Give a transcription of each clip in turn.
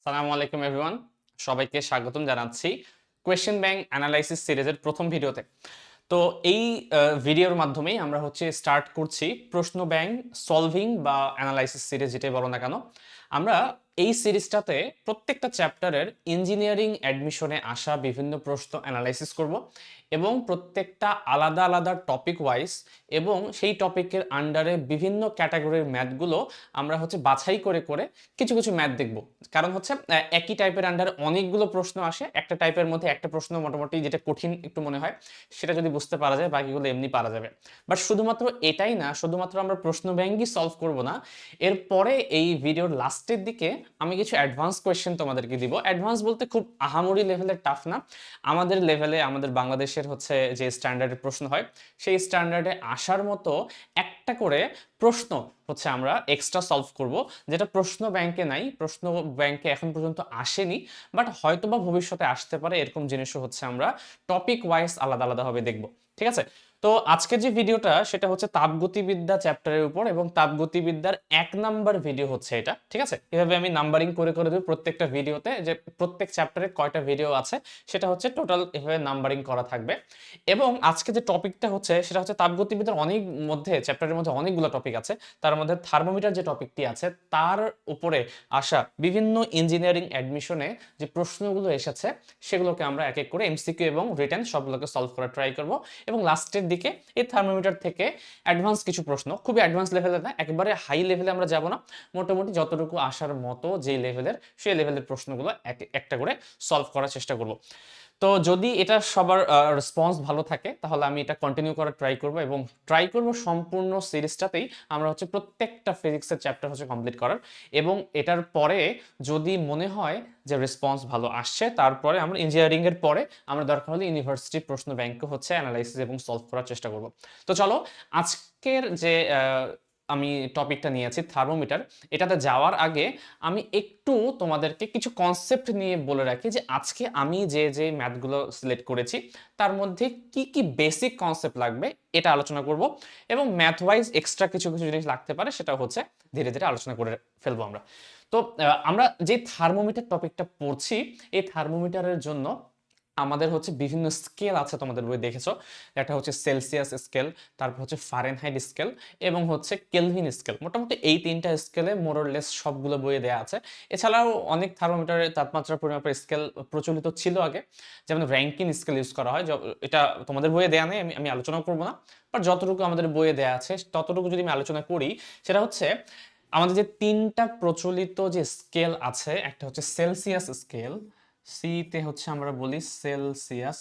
সালামু আলাইকুম এভরিওয়ান, সবাইকে স্বাগতম জানাচ্ছি কোয়েশ্চেন ব্যাংক অ্যানালাইসিস সিরিজের প্রথম ভিডিওতে। তো এই ভিডিওর মাধ্যমেই আমরা স্টার্ট করছি প্রশ্ন ব্যাংক সলভিং বা অ্যানালাইসিস সিরিজ, যেটাই বলো না কেন। আমরা এই সিরিজটাতে প্রত্যেকটা চ্যাপ্টারের ইঞ্জিনিয়ারিং অ্যাডমিশনে আসা বিভিন্ন প্রশ্ন অ্যানালাইসিস করব এবং প্রত্যেকটা আলাদা আলাদা টপিক ওয়াইজ এবং সেই টপিকের আন্ডারে বিভিন্ন ক্যাটাগরির ম্যাথগুলো আমরা বাছাই করে করে কিছু কিছু ম্যাথ দেখব। কারণ একই টাইপের আন্ডারে অনেকগুলো প্রশ্ন আসে, একটা টাইপের মধ্যে একটা প্রশ্ন মোটামুটি যেটা কঠিন একটু মনে হয় সেটা যদি বুঝতে পারা যায় বাকিগুলো এমনি পারা যাবে। বাট শুধুমাত্র এটাই না, শুধুমাত্র আমরা প্রশ্ন ব্যাংকই সলভ করব না, এরপরে এই ভিডিওর লাস্টের দিকে আমি কিছু অ্যাডভান্স কোয়েশ্চেন তোমাদেরকে দিব। অ্যাডভান্স বলতে খুব আহামরি লেভেলের টাফ না, আমাদের লেভেলে, আমাদের বাংলাদেশের যে স্ট্যান্ডার্ডের প্রশ্ন হয় সেই স্ট্যান্ডার্ডে আসার মতো একটা করে প্রশ্ন আমরা এক্সট্রা সলভ করব, যেটা প্রশ্ন ব্যাংকে নাই, প্রশ্ন ব্যাংকে এখন পর্যন্ত আসেনি, বাট হয়তোবা ভবিষ্যতে আসতে পারে। এরকম জিনিসও আমরা টপিক ওয়াইজ আলাদা আলাদাভাবে দেখব। ঠিক আছে? তো আজকের যে ভিডিওটা সেটা তাপগতিবিদ্যা চ্যাপ্টারের উপর, এবং তাপগতিবিদ্যার 1 নাম্বার ভিডিও এটা। ঠিক আছে? এভাবে আমি নাম্বারিং করে করে দেব প্রত্যেকটা ভিডিওতে, যে প্রত্যেক চ্যাপ্টারে কয়টা ভিডিও আছে সেটা টোটাল এভাবে নাম্বারিং করা থাকবে। এবং আজকে যে টপিকটা সেটা তাপগতিবিদ্যার চ্যাপ্টারের মধ্যে অনেকগুলো টপিক আছে, তার মধ্যে থার্মোমিটার যে টপিকটি আছে তার উপরে আসা বিভিন্ন ইঞ্জিনিয়ারিং অ্যাডমিশনে যে প্রশ্নগুলো এসেছে সেগুলোকে আমরা এক এক করে এমসিকিউ এবং রিটেন সবগুলোকে সলভ করার ট্রাই করব। এবং লাস্টের দিকে এই থার্মোমিটার থেকে অ্যাডভান্স কিছু প্রশ্ন, খুবই অ্যাডভান্স লেভেলের না, একেবারে হাই লেভেলে আমরা যাব না, মোটামুটি যতটুকু আসার মতো যে লেভেলের সেই লেভেলের প্রশ্নগুলো একটা করে সলভ করার চেষ্টা করব। তো যদি এটা সবার রেসপন্স ভালো থাকে তাহলে আমি এটা কন্টিনিউ করার ট্রাই করব, এবং ট্রাই করব সম্পূর্ণ সিরিজটাতেই আমরা প্রত্যেকটা ফিজিক্সের চ্যাপ্টার কমপ্লিট করার। এবং এটার পরে যদি মনে হয় যে রেসপন্স ভালো আসছে, তারপরে আমরা ইঞ্জিনিয়ারিং এর পরে আমরা দরকার হলে ইউনিভার্সিটি প্রশ্ন ব্যাংকে অ্যানালাইসিস এবং সলভ করার চেষ্টা করব। তো চলো, আজকের যে আমি টপিকটা নিয়েছি থার্মোমিটার, এটাতে যাওয়ার আগে আমি একটু তোমাদেরকে কিছু কনসেপ্ট নিয়ে বলে রাখি, যে আজকে আমি যে যে ম্যাথগুলো সিলেক্ট করেছি তার মধ্যে কি কি বেসিক কনসেপ্ট লাগবে এটা আলোচনা করব, এবং ম্যাথ ওয়াইজ এক্সট্রা কিছু কিছু জিনিস লাগতে পারে সেটা ধীরে ধীরে আলোচনা করে ফেলবো আমরা। তো আমরা যে থার্মোমিটার টপিকটা পড়ছি, এই থার্মোমিটারের জন্য আমাদের বিভিন্ন স্কেল আছে, তোমাদের বই দেখেছো। একটা সেলসিয়াস স্কেল, তারপর ফারেনহাইট স্কেল, এবং কেলভিন স্কেল। মোটামুটি এই তিনটা স্কেলে মোরলেস সবগুলো বইয়ে দেওয়া আছে। এছাড়াও অনেক থার্মোমিটারের তাপমাত্রা পরিমাপের স্কেল প্রচলিত ছিল আগে, যেমন র্যাঙ্কিন স্কেল ইউজ করা হয়। এটা তোমাদের বইয়ে দেওয়া নেই, আমি আলোচনা করবো না, বাট যতটুকু আমাদের বইয়ে দেওয়া আছে ততটুকু যদি আমি আলোচনা করি, সেটা আমাদের যে তিনটা প্রচলিত যে স্কেল আছে, একটা সেলসিয়াস স্কেল, সি তে আমরা বলি সেলসিয়াস,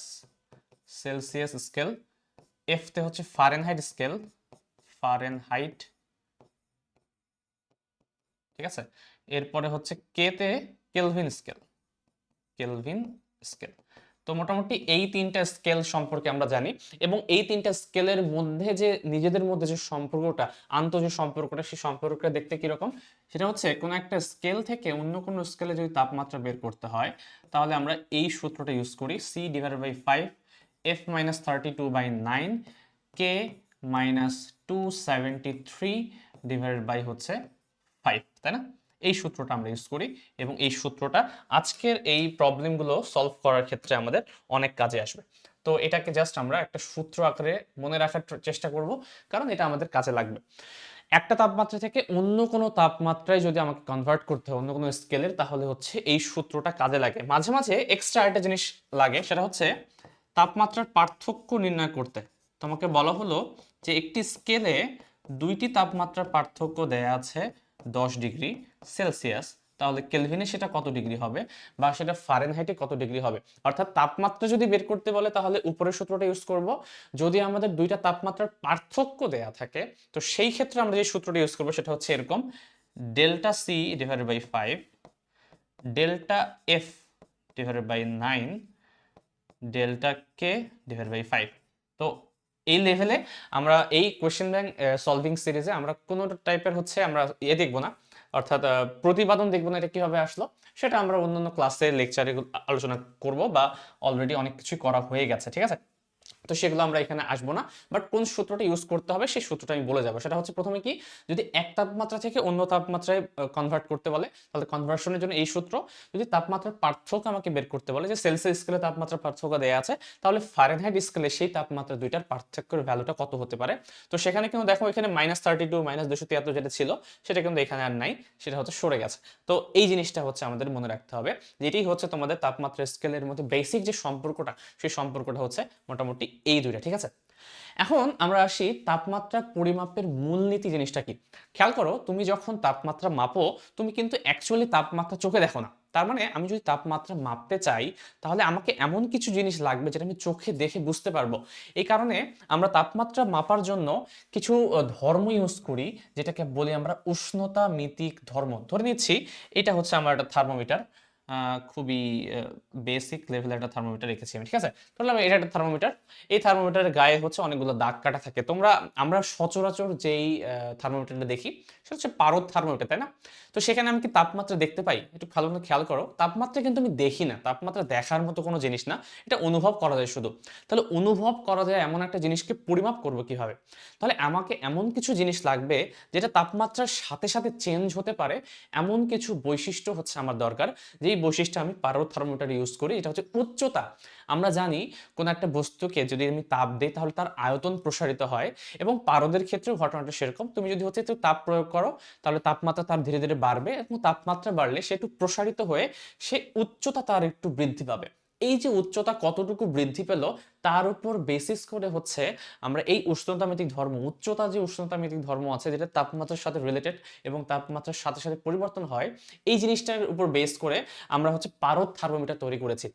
সেলসিয়াস স্কেল। এফ তে ফারেনহাইট স্কেল, ফারেনহাইট। ঠিক আছে? এরপরে কে তে কেলভিন স্কেল, কেলভিন স্কেল। তো মোটামুটি এই তিনটা স্কেল সম্পর্কে আমরা জানি, এবং এই তিনটা স্কেলের মধ্যে যে নিজেদের মধ্যে যে সম্পর্কটা, যে সম্পর্কটা, সেই সম্পর্কটা দেখতে কিরকম, সেটা কোনো একটা স্কেল থেকে অন্য কোনো স্কেলে যদি তাপমাত্রা বের করতে হয় তাহলে আমরা এই সূত্রটা ইউজ করি, C divided by 5 F minus 32/9 K minus 273 divided by 5, তাই না? এই সূত্রটা আমরা ইউজ করি, এবং এই সূত্রটা আজকের এই প্রবলেমগুলো সলভ করার ক্ষেত্রে আমাদের অনেক কাজে আসবে। তো এটাকে জাস্ট আমরা একটা সূত্র আকারে মনে রাখার চেষ্টা করব, কারণ এটা আমাদের কাজে লাগবে। একটা তাপমাত্রা থেকে অন্য কোনো তাপমাত্রায় যদি আমাকে কনভার্ট করতে হয়, অন্য কোনো স্কেলের, তাহলে এই সূত্রটা কাজে লাগে। মাঝে মাঝে এক্সট্রা একটা জিনিস লাগে, সেটা তাপমাত্রার পার্থক্য নির্ণয় করতে। তোমাকে বলা হলো যে একটি স্কেলে দুইটি তাপমাত্রার পার্থক্য দেয়া আছে 10 ডিগ্রি সেলসিয়াস, তাহলে কেলভিনে সেটা কত ডিগ্রি হবে, বা সেটা ফারেনহাইটে কত ডিগ্রি হবে। অর্থাৎ তাপমাত্রা যদি বের করতে বলে তাহলে উপরের সূত্রটা ইউজ করব, যদি আমাদের দুইটা তাপমাত্রার পার্থক্য দেয়া থাকে তো সেই ক্ষেত্রে আমরা যে সূত্রটা ইউজ করব সেটা এরকম, delta C divided by 5, delta F divided by 9, delta K divide by 5। তো এই লেভেলে আমরা এই কোয়েশ্চেন ব্যাংক সলভিং সিরিজে আমরা কোনো টাইপের আমরা দেখব না, অর্থাৎ প্রতিপাদন দেখব না, এটা কিভাবে আসলো সেটা আমরা অন্যান্য ক্লাসে লেকচারে আলোচনা করব, বা অলরেডি অনেক কিছুই করা হয়ে গেছে। ঠিক আছে? তো সেগুলো আমরা এখানে আসবো না, বাট কোন সূত্রটা ইউজ করতে হবে সেই সূত্রটা আমি বলে যাবো। সেটা হচ্ছে প্রথমে কি, যদি এক তাপমাত্রা থেকে অন্য তাপমাত্রায় কনভার্ট করতে বলে তাহলে কনভার্সনের জন্য এই সূত্র। যদি তাপমাত্রার পার্থক্য আমাকে বের করতে বলে, যে সেলসিয়াস স্কেলে তাপমাত্রার পার্থক্য দেওয়া আছে, তাহলে ফারেনহাইট স্কেলে সেই তাপমাত্রা দুইটার পার্থক্যের ভ্যালুটা কত হতে পারে। তো সেখানে কিন্তু দেখো এখানে -32 -273 যেটা ছিল সেটা কিন্তু এখানে আর নাই, সেটা হচ্ছে সরে গেছে। তো এই জিনিসটা হচ্ছে আমাদের মনে রাখতে হবে, যেটাই হচ্ছে তোমাদের তাপমাত্রা স্কেলের মধ্যে বেসিক যে সম্পর্কটা, সেই সম্পর্কটা হচ্ছে মোটামুটি এই দুইটা, ঠিক আছে। এখন আমরা আসি তাপমাত্রা পরিমাপের মূলনীতি জিনিসটা কি। খেয়াল করো, তুমি যখন তাপমাত্রা মাপো তুমি কিন্তু অ্যাকচুয়ালি তাপমাত্রা চোখে দেখো না। তার মানে আমি যদি তাপমাত্রা মাপতে চাই তাহলে আমাকে এমন কিছু জিনিস লাগবে যেটা আমি চোখে দেখে বুঝতে পারবো। এই কারণে আমরা তাপমাত্রা মাপার জন্য কিছু ধর্ম ইউজ করি, যেটাকে বলি আমরা উষ্ণতা মিতিক ধর্ম। ধরে নিচ্ছি এটা হচ্ছে আমার একটা থার্মোমিটার, খুবই বেসিক লেভেলের একটা থার্মোমিটার রেখেছি আমি, ঠিক আছে। ধরলাম এটা একটা থার্মোমিটার, এই থার্মোমিটারের গায়ে হচ্ছে অনেকগুলো দাগ কাটা থাকে। আমরা সচরাচর যেই থার্মোমিটারটা দেখি সেটা হচ্ছে পারদ থার্মোমিটার, তাই না? তো সেখানে আমি কি তাপমাত্রা দেখতে পাই? একটু ভালো করে খেয়াল করো, তাপমাত্রা কিন্তু আমি দেখি না, তাপমাত্রা দেখার মতো কোনো জিনিস না, এটা অনুভব করা যায় শুধু। তাহলে অনুভব করা যায় এমন একটা জিনিসকে পরিমাপ করবো কিভাবে? তাহলে আমাকে এমন কিছু জিনিস লাগবে যেটা তাপমাত্রার সাথে সাথে চেঞ্জ হতে পারে, এমন কিছু বৈশিষ্ট্য হচ্ছে আমার দরকার, যেই বৈশিষ্ট্য আমি পারদ থার্মোমিটার ইউজ করি। এটা হচ্ছে উচ্চতা। আমরা জানি কোন একটা বস্তুকে যদি আমি তাপ দিই তাহলে তার আয়তন প্রসারিত হয়, এবং পারদের ক্ষেত্রেও ঘটনাটা সেরকম। তুমি যদি হচ্ছে একটু তাপ প্রয়োগ করো তাহলে তাপমাত্রা তার ধীরে ধীরে বাড়বে, এবং তাপমাত্রা বাড়লে সে একটু প্রসারিত হয়ে সে উচ্চতা তার একটু বৃদ্ধি পাবে। এই যে উচ্চতা কতটুকু বৃদ্ধি পেল তার উপর বেসিস করে হচ্ছে আমরা এই উষ্ণতামিতিক ধর্ম, উচ্চতা যে উষ্ণতামিতিক ধর্ম আছে যেটা তাপমাত্রার সাথে রিলেটেড এবং তাপমাত্রার সাথে সাথে পরিবর্তন হয়, এই জিনিসটার উপর বেস করে আমরা হচ্ছে পারদ থার্মোমিটার তৈরি করেছি।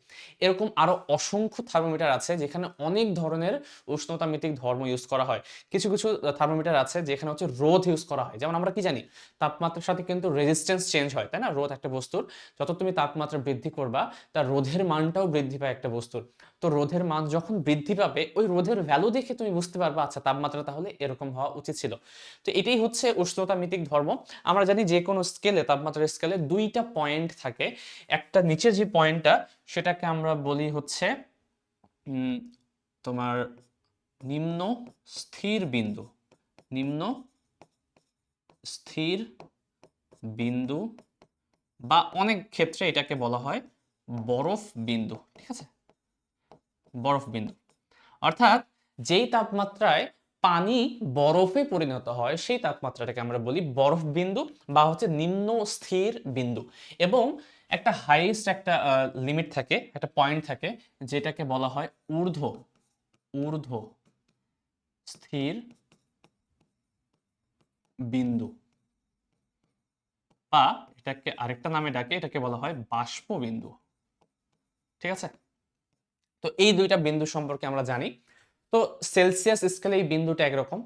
এরকম আরো অসংখ্য থার্মোমিটার আছে যেখানে অনেক ধরনের উষ্ণতামিতিক ধর্ম ইউজ করা হয়। কিছু কিছু থার্মোমিটার আছে যেখানে হচ্ছে রোধ ইউজ করা হয়। যেমন আমরা কি জানি, তাপমাত্রার সাথে কিন্তু রেজিস্ট্যান্স চেঞ্জ হয়, তাই না? রোধ একটা বস্তুর, যত তুমি তাপমাত্রা বৃদ্ধি করবা তার রোধের মানটাও বৃদ্ধি পায় একটা বস্তুর। তো রোধের মান যখন বৃদ্ধি পাবে ওই রোধের ভ্যালু দেখে তুমি বুঝতে পারবা আচ্ছা তাপমাত্রা তাহলে এরকম হওয়া উচিত ছিল। তো এটাই হচ্ছে উষ্ণতামিতিক ধর্ম। আমরা জানি যে কোনো স্কেলে, তাপমাত্রার স্কেলে দুইটা পয়েন্ট থাকে। একটা নিচের যে পয়েন্টটা সেটাকে আমরা বলি হচ্ছে উম, তোমার নিম্ন স্থির বিন্দু, নিম্ন স্থির বিন্দু, বা অনেক ক্ষেত্রে এটাকে বলা হয় বরফ বিন্দু, ঠিক আছে। বরফ বিন্দু অর্থাৎ যেই তাপমাত্রায় পানি বরফে পরিণত হয় সেই তাপমাত্রাটাকে আমরা বলি বরফ বিন্দু বা হচ্ছে নিম্ন স্থির বিন্দু। এবং একটা হাইয়েস্ট একটা লিমিট থাকে, একটা পয়েন্ট থাকে যেটাকে বলা হয় ঊর্ধ্ব ঊর্ধ্ব স্থির বিন্দু, বা এটাকে আরেকটা নামে ডাকে, এটাকে বলা হয় বাষ্প বিন্দু, ঠিক আছে। তো এই দুইটা বিন্দু সম্পর্কে আমরা জানি। তো সেলসিয়াস স্কেলে এই বিন্দুটা একরকম,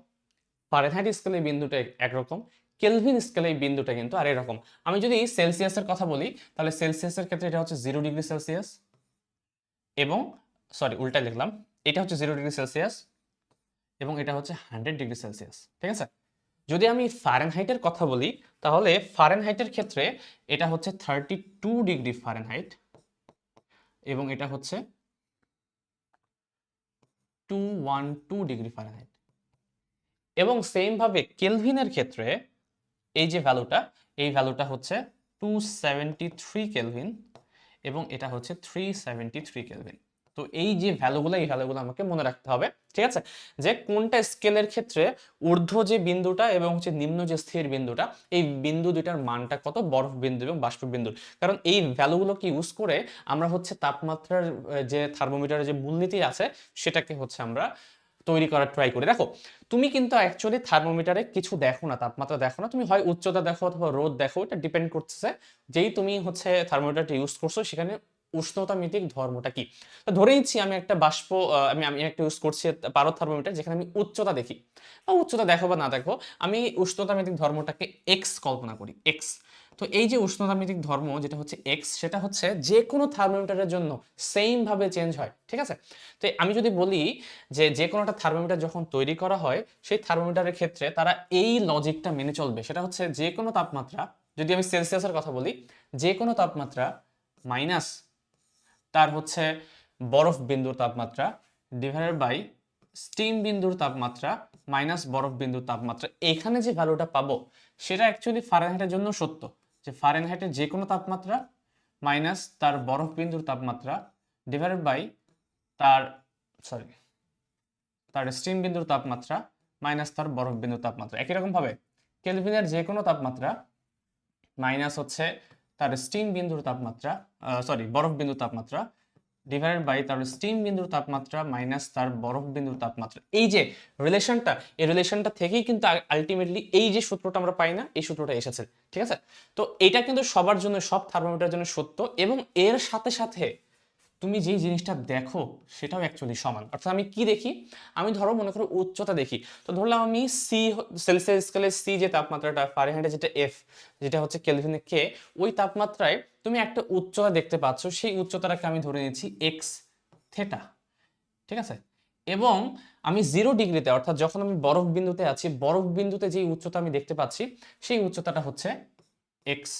ফারেনহাইট স্কেলে এই বিন্দুটা একরকম, কেলভিন স্কেলে এই বিন্দুটা কিন্তু আর এরকম। আমি যদি সেলসিয়াসের কথা বলি তাহলে সেলসিয়াসের ক্ষেত্রে এটা হচ্ছে 0 ডিগ্রি সেলসিয়াস, এবং সরি উল্টা লিখলাম, এটা হচ্ছে 0 ডিগ্রি সেলসিয়াস এবং এটা হচ্ছে 100 ডিগ্রি সেলসিয়াস, ঠিক আছে। যদি আমি ফারেনহাইটের কথা বলি তাহলে ফারেনহাইটের ক্ষেত্রে এটা হচ্ছে 32 ডিগ্রি ফারেনহাইট এবং এটা হচ্ছে 212 ডিগ্রি ফারেনহাইট। এবং সেম ভাবে কেলভিনের ক্ষেত্রে এই যে ভ্যালুটা, এই ভ্যালুটা হচ্ছে 273 কেলভিন এবং এটা হচ্ছে 373 কেলভিন। তো এই যে ভ্যালুগুলো, এই ভ্যালুগুলো আমাকে মনে রাখতে হবে, ঠিক আছে, যে কোনটা স্কেলের ক্ষেত্রে ঊর্ধ্ব যে বিন্দুটা এবং হচ্ছে নিম্ন যে স্থির বিন্দুটা, এই বিন্দু দুইটার মানটা কত, বরফ বিন্দু এবং বাষ্প বিন্দুর। কারণ এই ভ্যালুগুলোকে ইউজ করে আমরা হচ্ছে তাপমাত্রার যে থার্মোমিটারের যে মূলনীতি আছে সেটাকে হচ্ছে আমরা তৈরি করার ট্রাই করি। দেখো তুমি কিন্তু অ্যাকচুয়ালি থার্মোমিটারে কিছু দেখো না, তাপমাত্রা দেখো না, তুমি হয় উচ্চতা দেখো অথবা রোদ দেখো, এটা ডিপেন্ড করতেছে যেই তুমি হচ্ছে থার্মোমিটারটা ইউজ করছো সেখানে উষ্ণতা মিতিক ধর্মটা কি। তো ধরে নিচ্ছি আমি একটা বাষ্প আমি আমি একটা ইউজ করছি পারদ থার্মোমিটার, যেখানে আমি উচ্চতা দেখি, বা উচ্চতা দেখো বা না দেখো, আমি উষ্ণতা মিতিক ধর্মটাকে এক্স কল্পনা করি, এক্স। তো এই যে উষ্ণতামিতিক ধর্ম যেটা হচ্ছে এক্স, সেটা হচ্ছে যে কোনো থার্মোমিটারের জন্য সেম ভাবে চেঞ্জ হয়, ঠিক আছে। তো আমি যদি বলি যে যে কোনো একটা থার্মোমিটার যখন তৈরি করা হয় সেই থার্মোমিটারের ক্ষেত্রে তারা এই লজিকটা মেনে চলবে, সেটা হচ্ছে যে কোনো তাপমাত্রা, যদি আমি সেলসিয়াসের কথা বলি, যে কোনো তাপমাত্রা মাইনাস তার হচ্ছে বরফ বিন্দুর তাপমাত্রা ডিভাইডেড বাই স্টিম বিন্দুর তাপমাত্রা মাইনাস বরফ বিন্দুর তাপমাত্রা, এখানে যে ভ্যালুটা পাবো সেটা অ্যাকচুয়ালি ফারেনহাইটের জন্য সত্য, যে ফারেনহাইটের যে কোনো তাপমাত্রা মাইনাস তার বরফ বিন্দুর তাপমাত্রা ডিভাইডেড বাই তার সরি তার স্টিম বিন্দুর তাপমাত্রা মাইনাস তার বরফ বিন্দুর তাপমাত্রা। একই রকম ভাবে কেলভিনের যে কোনো তাপমাত্রা মাইনাস হচ্ছে তার স্টিম বিন্দুর তাপমাত্রা, বরফ বিন্দুর তাপমাত্রা ডিভাইডেড বাই তার স্টিম বিন্দুর তাপমাত্রা মাইনাস তার বরফ বিন্দুর তাপমাত্রা। এই যে রিলেশনটা, এই রিলেশনটা থেকেই কিন্তু আলটিমেটলি এই যে সূত্রটা আমরা পাই না, এই সূত্রটা এসেছে। ঠিক আছে, তো এটা কিন্তু সবার জন্য, সব থার্মোমিটারের জন্য সত্য, এবং এর সাথে সাথে তুমি যেই জিনিসটা দেখো সেটাও অ্যাকচুয়ালি সমান। অর্থাৎ আমি কি দেখি, আমি ধরো মনে করো উচ্চতা দেখি, তো ধরলাম আমি সি, সেলসিয়াস স্কেলে সি যে তাপমাত্রাটা, ফারেনহাইটে যেটা এফ, যেটা হচ্ছে কেলভিনে কে, ওই তাপমাত্রায় তুমি একটা উচ্চতা দেখতে পাচ্ছ, সেই উচ্চতাটাকে আমি ধরে নিচ্ছি এক্স থেটা। ঠিক আছে, এবং আমি 0 ডিগ্রিতে, অর্থাৎ যখন আমি বরফ বিন্দুতে আছি, বরফ বিন্দুতে যে উচ্চতা আমি দেখতে পাচ্ছি সেই উচ্চতাটা হচ্ছে এক্স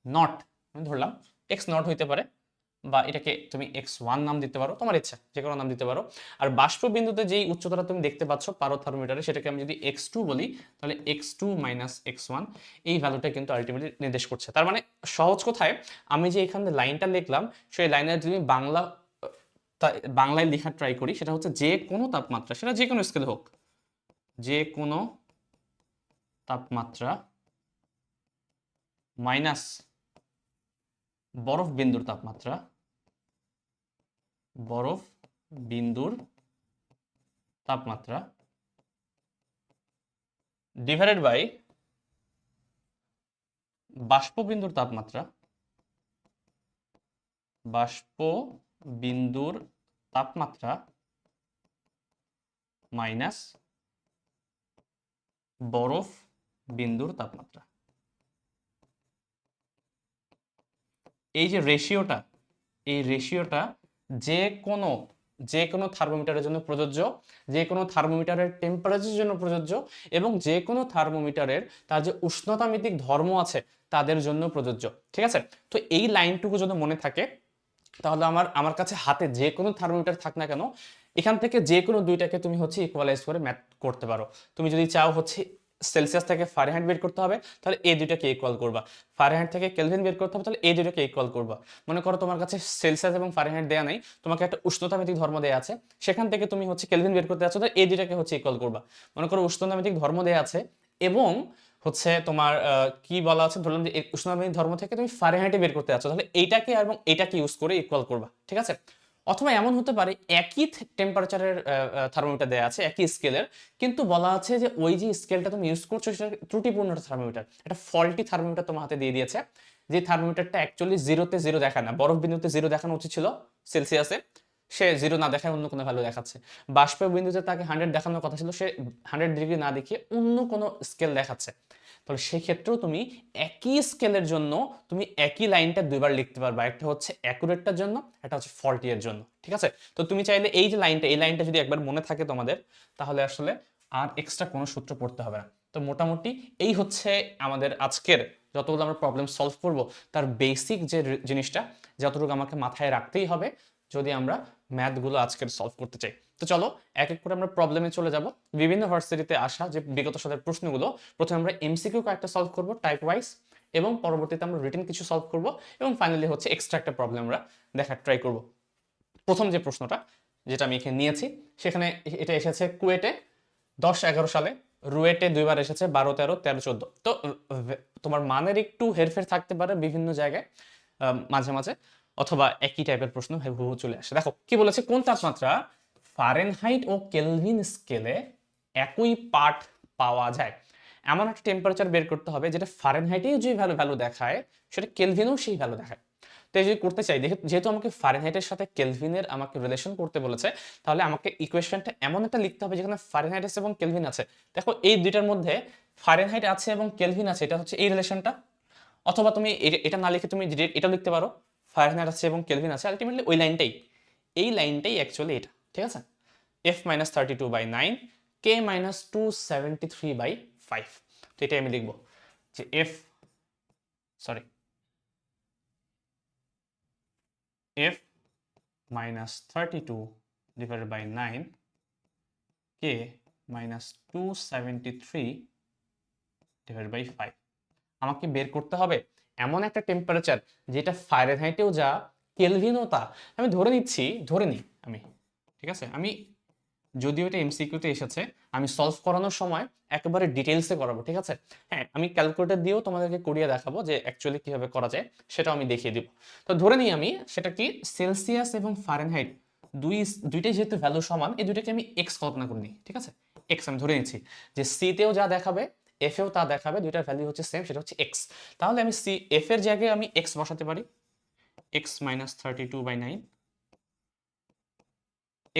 নট। আমি ধরলাম এক্স নট হইতে পারে, বা এটাকে তুমি x1 নাম দিতে পারো, তোমার ইচ্ছা যে কোনো নাম দিতে পারো। আর বাষ্প বিন্দুতে যেই উচ্চতাটা তুমি দেখতে পাচ্ছ পারো থার্মোমিটারে, সেটাকে আমি যদি x2 বলি, তাহলে x2 মাইনাস x1, এই ভ্যালুটা কিন্তু আলটিমেটলি নির্দেশ করছে। তার মানে সহজ কথায় আমি যে এখানে লাইনটা লিখলাম, সেই লাইনের যদি বাংলায় লেখার ট্রাই করি, সেটা হচ্ছে যে কোনো তাপমাত্রা, সেটা যে কোনো স্কেলে হোক, যে কোনো তাপমাত্রা মাইনাস বরফ বিন্দুর তাপমাত্রা, বরফ বিন্দুর তাপমাত্রা ডিভাইডেড বাই বাষ্প বিন্দুর তাপমাত্রা, বাষ্প বিন্দুর তাপমাত্রা মাইনাস বরফ বিন্দুর তাপমাত্রা। এই যে রেশিওটা, এই রেশিওটা যে কোনো থার্মোমিটারের জন্য প্রযোজ্য, যে কোনো থার্মোমিটারের টেম্পারেচারের জন্য প্রযোজ্য, এবং যে কোনো থার্মোমিটারের তার যে উষ্ণতামিতিক ধর্ম আছে তাদের জন্য প্রযোজ্য। ঠিক আছে, তো এই লাইনটুকু যদি মনে থাকে, তাহলে আমার কাছে হাতে যে কোনো থার্মোমিটার থাক না কেন, এখান থেকে যে কোনো দুইটাকে তুমি হচ্ছে ইকুয়ালাইজ করে ম্যাথ করতে পারো। তুমি যদি চাও হচ্ছে সেলসিয়াস থেকে ফারেনহাইট বের করতে হবে, তাহলে এই দুইটাকে ইকুয়াল করবা। ফারেনহাইট থেকে কেলভিন বের করতে হবে, তাহলে এই দুইটাকে ইকুয়াল করবা। মনে করো তোমার কাছে সেলসিয়াস এবং ফারেনহাইট দেয়া নাই, তোমাকে একটা উষ্ণতামিতিক ধর্ম দেয়া আছে, সেখান থেকে তুমি হচ্ছে কেলভিন বের করতে যাচ্ছ, তাহলে এই দুইটাকে হচ্ছে ইকুয়াল করবা। মনে করো উষ্ণতামিতিক ধর্ম দেয়া আছে, এবং হচ্ছে তোমার কি বলা আছে, ধরলাম যে উষ্ণতামিতিক ধর্ম থেকে তুমি ফারেনহাইটে বের করতে যাচ্ছ, তাহলে এইটাকে এবং এইটাকে ইউজ করে ইকুয়াল করবা। ঠিক আছে, অথবা এমন হতে পারে একই টেম্পারেচারের থার্মোমিটার দেওয়া আছে, একই স্কেলের, কিন্তু বলা আছে যে ওই যে স্কেলটা তুমি ইউজ করছো সেটা ত্রুটিপূর্ণ থার্মোমিটার, একটা ফল্টি থার্মোমিটার তোমার হাতে দিয়ে দিয়েছে, যে থার্মোমিটারটা অ্যাকচুয়ালি জিরোতে জিরো দেখায় না, বরফ বিন্দুতে জিরো দেখানো উচিত ছিল সেলসিয়াসে, সে জিরো না দেখায় অন্য কোনো ভ্যালু দেখাচ্ছে। বাষ্প বিন্দুতে তাকে 100 দেখানোর কথা ছিল, সে 100 ডিগ্রি না দেখিয়ে অন্য কোনো স্কেল দেখাচ্ছে। তাহলে সেক্ষেত্রেও তুমি একই স্কেলের জন্য তুমি একই লাইনটা দুইবার লিখতে পারবা, একটা হচ্ছে অ্যাকুরেটটার জন্য, একটা হচ্ছে ফল্টি এর জন্য। ঠিক আছে, তো তুমি চাইলে এই যে লাইনটা, এই লাইনটা যদি একবার মনে থাকে তোমাদের, তাহলে আসলে আর এক্সট্রা কোনো সূত্র পড়তে হবে না। তো মোটামুটি এই হচ্ছে আমাদের আজকের যতগুলো আমরা প্রবলেম সলভ করব, তার বেসিক যে জিনিসটা, যতটুকু আমাকে মাথায় রাখতেই হবে যদি আমরা ম্যাথগুলো আজকের সলভ করতে চাই। তো চলো এক এক করে আমরা প্রবলেমে চলে যাব। বিভিন্ন ভার্সিটিতে আসা যে বিগত সালের প্রশ্নগুলো, প্রথমে আমরা এমসিকিউ কয়েকটা সলভ করব টাইপ ওয়াইজ, এবং পরবর্তীতে আমরা রিটেন কিছু সলভ করব, এবং ফাইনালি হচ্ছে এক্সট্রা একটা প্রবলেম আমরা দেখার ট্রাই করব। প্রথম যে প্রশ্নটা যেটা আমি এখানে নিয়েছি, সেখানে এটা এসেছে কুয়েটে 10-11 সালে, রুয়েটে দুইবার এসেছে 12-13, 13-14। তো তোমার মানের একটু হেরফের থাকতে পারে বিভিন্ন জায়গায় মাঝে মাঝে, অথবা একই টাইপের প্রশ্ন হুবহু চলে আসে। দেখো কি বলেছে, কোন তাপমাত্রা ফারেনহাইট ও কেলভিন স্কেলে একই পাঠ পাওয়া যায়। এমন একটা টেম্পারেচার বের করতে হবে যেটা ফারেনহাইটেও যে ভ্যালু দেখায় সেটা কেলভিনেও সেই ভ্যালু দেখায়। তো এই যদি করতে চাই, যেহেতু আমাকে ফারেনহাইটের সাথে কেলভিনের আমাকে রিলেশন করতে বলেছে, তাহলে আমাকে ইকুয়েশনটা এমন একটা লিখতে হবে যেখানে ফারেনহাইট আছে এবং কেলভিন আছে। দেখো এই দুইটার মধ্যে ফারেনহাইট আছে এবং কেলভিন আছে, এটা হচ্ছে এই রিলেশনটা। অথবা তুমি এটা না লিখে তুমি এটা লিখতে পারো, ফারেনহাইট আছে এবং কেলভিন আছে, আলটিমেটলি ওই লাইনটাই, এই লাইনটাই অ্যাকচুয়ালি এটা। ঠিক আছে, f-32/9, k-273/5। তো এটাই আমি লিখবো যে f-32/9 K minus 273 divide by 5। আমাকে বের করতে হবে এমন একটা টেম্পারেচার যেটা ফারেনহাইটেও যা কেলভিনও তা। আমি ধরে নিচ্ছি, ধরে নিই আমি, ঠিক আছে, আমি যদিও এটা এমসিকিউতে এসেছে, আমি সলভ করানোর সময় একেবারে ডিটেলসে করাবো, ঠিক আছে। হ্যাঁ, আমি ক্যালকুলেটর দিয়েও তোমাদেরকে করিয়ে দেখাবো যে অ্যাকচুয়ালি কিভাবে করা যায়, সেটাও আমি দেখিয়ে দিব। তো ধরে নিই আমি সেটা কি, সেলসিয়াস এবং ফারেনহাইট দুইটাই যেহেতু ভ্যালু সমান, এই দুইটাকে আমি এক্স কল্পনা করে নিই, ঠিক আছে। এক্স আমি ধরে নিচ্ছি যে সিতেও যা দেখাবে এফ এও তা দেখাবে, দুইটার ভ্যালু হচ্ছে সেম, সেটা হচ্ছে এক্স। তাহলে আমি সি এফ এর জায়গায় আমি এক্স বসাতে পারি, এক্স মাইনাস 32/9,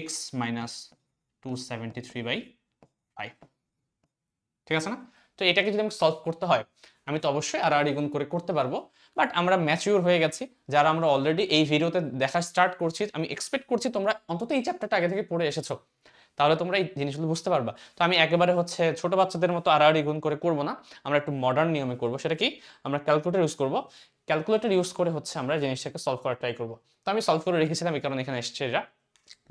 এক্স মাইনাস 273/5, ঠিক আছে না। তো এটাকে যদি আমাকে সলভ করতে হয়, আমি তো অবশ্যই আর গুণ করে করতে পারবো, বাট আমরা ম্যাচিওর হয়ে গেছি যারা আমরা অলরেডি এই ভিডিওতে দেখা স্টার্ট করছি। আমি এক্সপেক্ট করছি তোমরা অন্তত এই চ্যাপ্টারটা আগে থেকে পড়ে এসেছো, তাহলে তোমরা এই জিনিসগুলো বুঝতে পারবা। তো আমি একেবারে হচ্ছে ছোট বাচ্চাদের মতো আর গুণ করে করবো না, আমরা একটু মডার্ন নিয়মে করবো। সেটা কি, আমরা ক্যালকুলেটর ইউজ করবো, ক্যালকুলেটর ইউজ করে হচ্ছে আমরা জিনিসটাকে সলভ করার ট্রাই করবো। তো আমি সলভ করে রেখেছিলাম, এই কারণে এখানে এসছে এটা।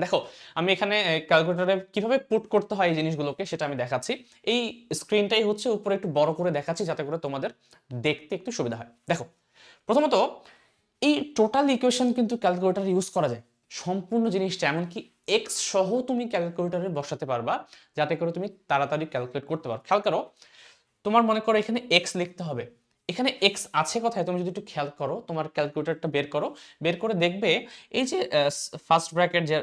দেখো, আমি এখানে ক্যালকুলেটরে কিভাবে পুট করতে হয় এই জিনিসগুলোকে সেটা আমি দেখাচ্ছি। এই স্ক্রিনটাই হচ্ছে উপরে একটু বড় করে দেখাচ্ছি যাতে করে তোমাদের দেখতে একটু সুবিধা হয়। দেখো, প্রথমত এই টোটাল ইকুয়েশন কিন্তু ক্যালকুলেটর ইউজ করা যায় সম্পূর্ণ জিনিসটা, এমনকি এক্স সহ তুমি ক্যালকুলেটরে বসাতে পারবা যাতে করে তুমি তাড়াতাড়ি ক্যালকুলেট করতে পারো। খেয়াল করো, তোমার মনে করো এখানে এক্স লিখতে হবে, এখানে এক্স আছে কোথায় তুমি যদি একটু খেয়াল করো, তোমার ক্যালকুলেটরটা বের করো, বের করে দেখবে এই যে ফার্স্ট ব্র্যাকেট যে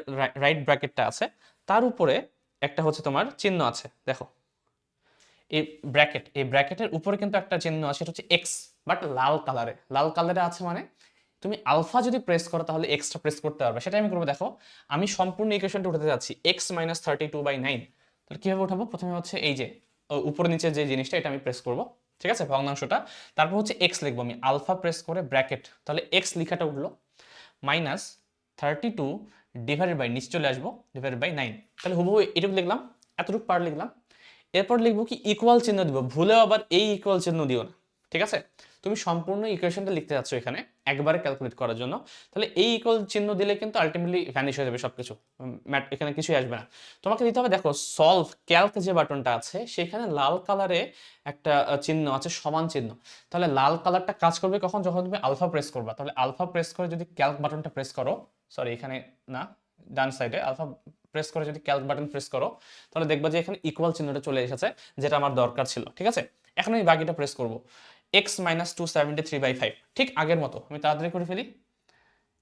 রাইট ব্র্যাকেটটা আছে তার উপরে একটা হচ্ছে তোমার চিহ্ন আছে, দেখো এই ব্র্যাকেট, এই ব্র্যাকেটের উপরে কিন্তু একটা চিহ্ন আছে, সেটা হচ্ছে এক্স, বাট লাল কালারে, লাল কালারে আছে মানে তুমি আলফা যদি প্রেস করো তাহলে এক্সটা প্রেস করতে পারবে। সেটা আমি করবো। দেখো, আমি সম্পূর্ণ ইকুয়েশনটা উঠাতে যাচ্ছি, এক্স মাইনাস 32/9। তাহলে কিভাবে উঠাবো, প্রথমে হচ্ছে এই যে উপর নিচে যে জিনিসটা এটা আমি প্রেস করব, ঠিক আছে, ভগ্নাংশটা। তারপর হচ্ছে এক্স লিখবো আমি, আলফা প্রেস করে ব্র্যাকেট, তাহলে এক্স লেখাটা উঠলো মাইনাস 32 ডিভাইডেড বাই, নিচে চলে আসবো, ডিভাইডেড বাই 9। তাহলে হুবহু এটুকু লিখলাম, এতটুকু পার লিখলাম। এরপর লিখবো কি, ইকুয়াল চিহ্ন দিব, ভুলেও আবার এই ইকুয়াল চিহ্ন দিও না, ঠিক আছে। তুমি সম্পূর্ণ ইকুয়েশনটা লিখতে যাচ্ছ এখানে একবারে ক্যালকুলেট করার জন্য, তাহলে এই ইকুয়াল চিহ্ন দিলে কিন্তু আলটিমেটলি ভ্যানিশ হয়ে যাবে সবকিছু, এখানে কিছুই আসবে না। তোমাকে দিতে হবে, দেখো সলভ ক্যালক যে বাটনটা আছে সেখানে লাল কালারে একটা চিহ্ন আছে, সমান চিহ্ন। তাহলে লাল কালারটা কাজ করবে কখন, যখন তুমি আলফা প্রেস করবা। তাহলে আলফা প্রেস করে যদি ক্যালক বাটনটা প্রেস করো, সরি এখানে না, ডান সাইডে আলফা প্রেস করে যদি ক্যালক বাটন প্রেস করো, তাহলে দেখবা যে এখানে ইকুয়াল চিহ্নটা চলে এসেছে, যেটা আমার দরকার ছিল, ঠিক আছে। এখন আমি বাকিটা প্রেস করব, এক্স মাইনাস 273/5, ঠিক আগের মতো আমি তাড়াতাড়ি করে ফেলি।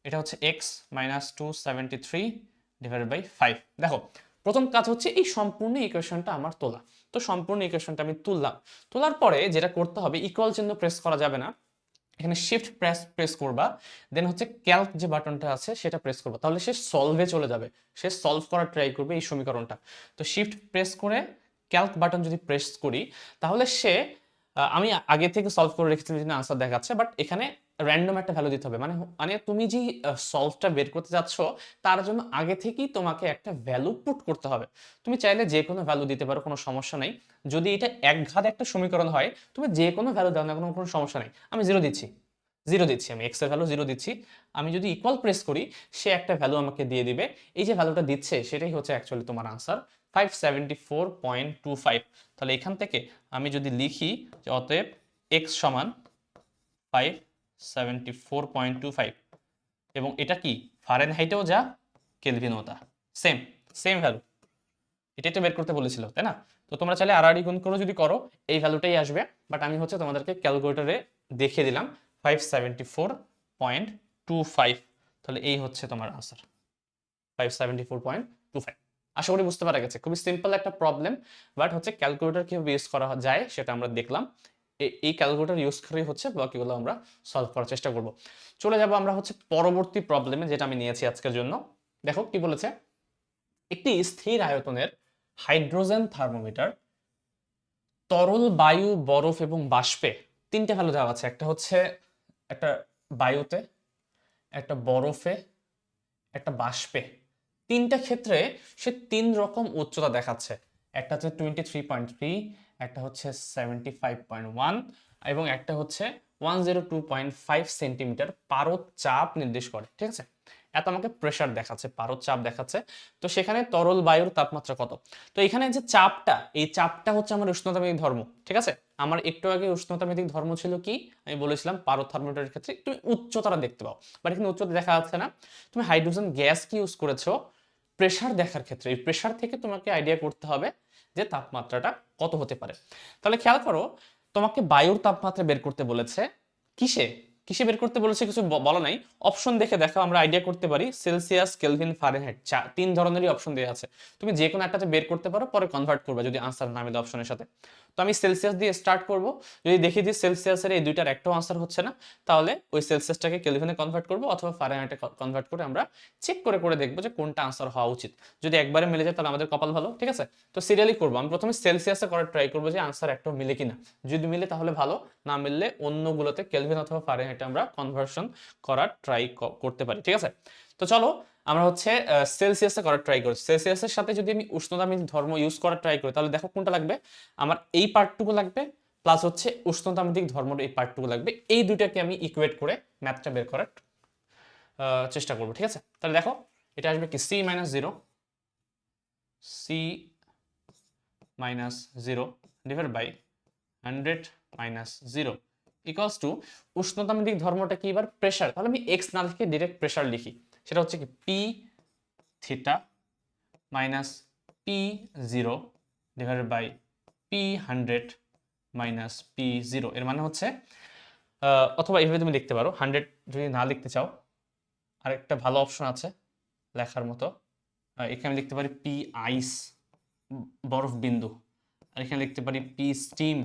এটা হচ্ছে এক্স মাইনাস 273 ডিভাইডেড বাই 5। দেখো, প্রথম কাজ হচ্ছে এই সম্পূর্ণ ইকুয়েশনটা আমার তোলা। তো সম্পূর্ণ ইকুয়েশনটা আমি তুললাম, তোলার পরে যেটা করতে হবে, ইকুয়াল চিহ্ন প্রেস করা যাবে না, এখানে শিফট প্রেস করবা, দেন হচ্ছে ক্যালক যে বাটনটা আছে সেটা প্রেস করবা, তাহলে সে সলভে চলে যাবে, সে সলভ করার ট্রাই করবে এই সমীকরণটা। তো শিফট প্রেস করে ক্যালক বাটন যদি প্রেস করি, তাহলে সে আমি আগে থেকে সলভ করে রেখেছিলাম যে আনসার দেখাচ্ছে, বাট এখানে র্যান্ডম একটা ভ্যালু দিতে হবে, মানে মানে তুমি যে সলভটা বের করতে যাচ্ছ তার জন্য আগে থেকেই তোমাকে একটা ভ্যালু পুট করতে হবে। তুমি চাইলে যে কোনো ভ্যালু দিতে পারো, কোনো সমস্যা নেই। যদি এটা একঘাত একটা সমীকরণ হয়, তুমি যে কোনো ভ্যালু দাও না, কোনো সমস্যা নেই। আমি জিরো দিচ্ছি, জিরো দিচ্ছি, আমি এক্স এর ভ্যালু জিরো দিচ্ছি। আমি যদি ইকুয়াল প্রেস করি, সে একটা ভ্যালু আমাকে দিয়ে দিবে, এই যে ভ্যালুটা দিচ্ছে সেটাই হচ্ছে অ্যাকচুয়ালি তোমার আনসার 574.25। তাহলে এখান থেকে আমি যদি লিখি যে অতএব এক্স সমান 574.25, এবং এটা কি ফারেনহাইটেও যা কেলভিনও তা, সেম সেম ভ্যালু, এটাই তো বের করতে বলেছিল, তাই না। তো তোমরা চাইলে আর গুণ করে যদি করো এই ভ্যালুটাই আসবে, বাট আমি হচ্ছে তোমাদেরকে ক্যালকুলেটরে দেখিয়ে দিলাম 574.25। তাহলে এই হচ্ছে তোমার আনসার 574.25। আশা করি বুঝতে পারা গেছে, খুবই সিম্পল একটা প্রবলেম, বাট হচ্ছে ক্যালকুলেটর কিভাবে ইউজ করা যায় সেটা আমরা দেখলাম। এই ক্যালকুলেটর ইউজ করে হচ্ছে বাকিগুলো আমরা সলভ করার চেষ্টা করব। চলে যাব আমরা হচ্ছে পরবর্তী প্রবলেমে, যেটা আমি নিয়েছি আজকের জন্য। দেখো কি বলেছে, একটি স্থির আয়তনের হাইড্রোজেন থার্মোমিটার তরল, বায়ু, বরফ এবং বাষ্পে তিনটে ভ্যালু দেওয়া আছে। একটা হচ্ছে একটা বায়ুতে, একটা বরফে, একটা বাষ্পে, তিনটা ক্ষেত্রে সে তিন রকম উচ্চতা দেখাচ্ছে। একটা হচ্ছে 23.3, একটা হচ্ছে 75.1, এবং একটা হচ্ছে 102.5 সেন্টিমিটার পারদ চাপ নির্দেশ করে, ঠিক আছে। এত আমাকে প্রেসার দেখাচ্ছে, পারদ চাপ দেখাচ্ছে। তো সেখানে তরল বায়ুর তাপমাত্রা কত। তো এখানে যে চাপটা, এই চাপটা হচ্ছে আমার উষ্ণতামেদিক ধর্ম, ঠিক আছে। আমার একটু আগে উষ্ণতামেদিক ধর্ম ছিল কি, আমি বলেছিলাম পারদ থার্মোমিটারের ক্ষেত্রে তুমি উচ্চতাটা দেখতে পাও, বাট এখানে উচ্চতা দেখা যাচ্ছে না। তুমি হাইড্রোজেন গ্যাস কি ইউজ করেছো প্রেসার দেখার ক্ষেত্রে, এই প্রেসার থেকে তোমাকে আইডিয়া করতে হবে যে তাপমাত্রাটা কত হতে পারে। তাহলে খেয়াল করো, তোমাকে বায়ুর তাপমাত্রা বের করতে বলেছে। কিসে কিসে বের করতে বলেছে কিছু বলা নাই। অপশন দেখে দেখো আমরা আইডিয়া করতে পারি, সেলসিয়াস, কেলভিন, ফারেনহাইট, তিন ধরনেরই অপশন দেওয়া আছে। তুমি যে কোনো একটাতে বের করতে পারো, পরে কনভার্ট করবে যদি আনসার না মিলে অপশনের সাথে। তো আমি সেলসিয়াস দিয়ে স্টার্ট করব। যদি দেখি যে সেলসিয়াসের এই দুইটার একটাও আনসার হচ্ছে না, তাহলে ওই সেলসিয়াসটাকে কেলভিনে কনভার্ট করব অথবা ফারেনহাইটে কনভার্ট করে আমরা চেক করে করে দেখবো যে কোনটা আনসার হওয়া উচিত। যদি একবারে মিলে যায় তাহলে আমাদের কপাল ভালো, ঠিক আছে। তো সিরিয়ালি করবো, আমি প্রথমে সেলসিয়াসে করার ট্রাই করবো যে আনসার একটাও মিলে কিনা। যদি মিলে তাহলে ভালো, না মিললে অন্যগুলোতে কেলভিন অথবা ফারেনহাইটে আমরা কনভার্সন করার ট্রাই করতে পারি, ঠিক আছে। তো চলো আমরা হচ্ছে সেলসিয়াসে করার ট্রাই করি। সেলসিয়াসের সাথে যদি আমি উষ্ণতামিতিক ধর্ম ইউজ করার ট্রাই করি, তাহলে দেখো কোনটা লাগবে। আমার এই পার্টটুকু লাগবে, প্লাস হচ্ছে উষ্ণতামিতিক ধর্মের এই পার্টটুকু লাগবে। এই দুইটাকে আমি ইকুয়েট করে ম্যাথটা বের করার চেষ্টা করবো, ঠিক আছে। তাহলে দেখো এটা আসবে কি C minus zero, C minus zero divide by 100 minus zero equals to উষ্ণতামিতিক ধর্মটা কি এবার প্রেসার। তাহলে আমি এক্স না লিখে ডিরেক্ট প্রেসার লিখি। সেটা হচ্ছে কি P theta minus P zero divided by P 100 minus P zero. এর মানে হচ্ছে অথবা এইভাবে তুমি লিখতে পারো, 100 যদি না লিখতে চাও আরেকটা ভালো অপশন আছে লেখার মতো। এখানে লিখতে পারি পি আইস, বরফ বিন্দু। আর এখানে লিখতে পারি পি স্টিম,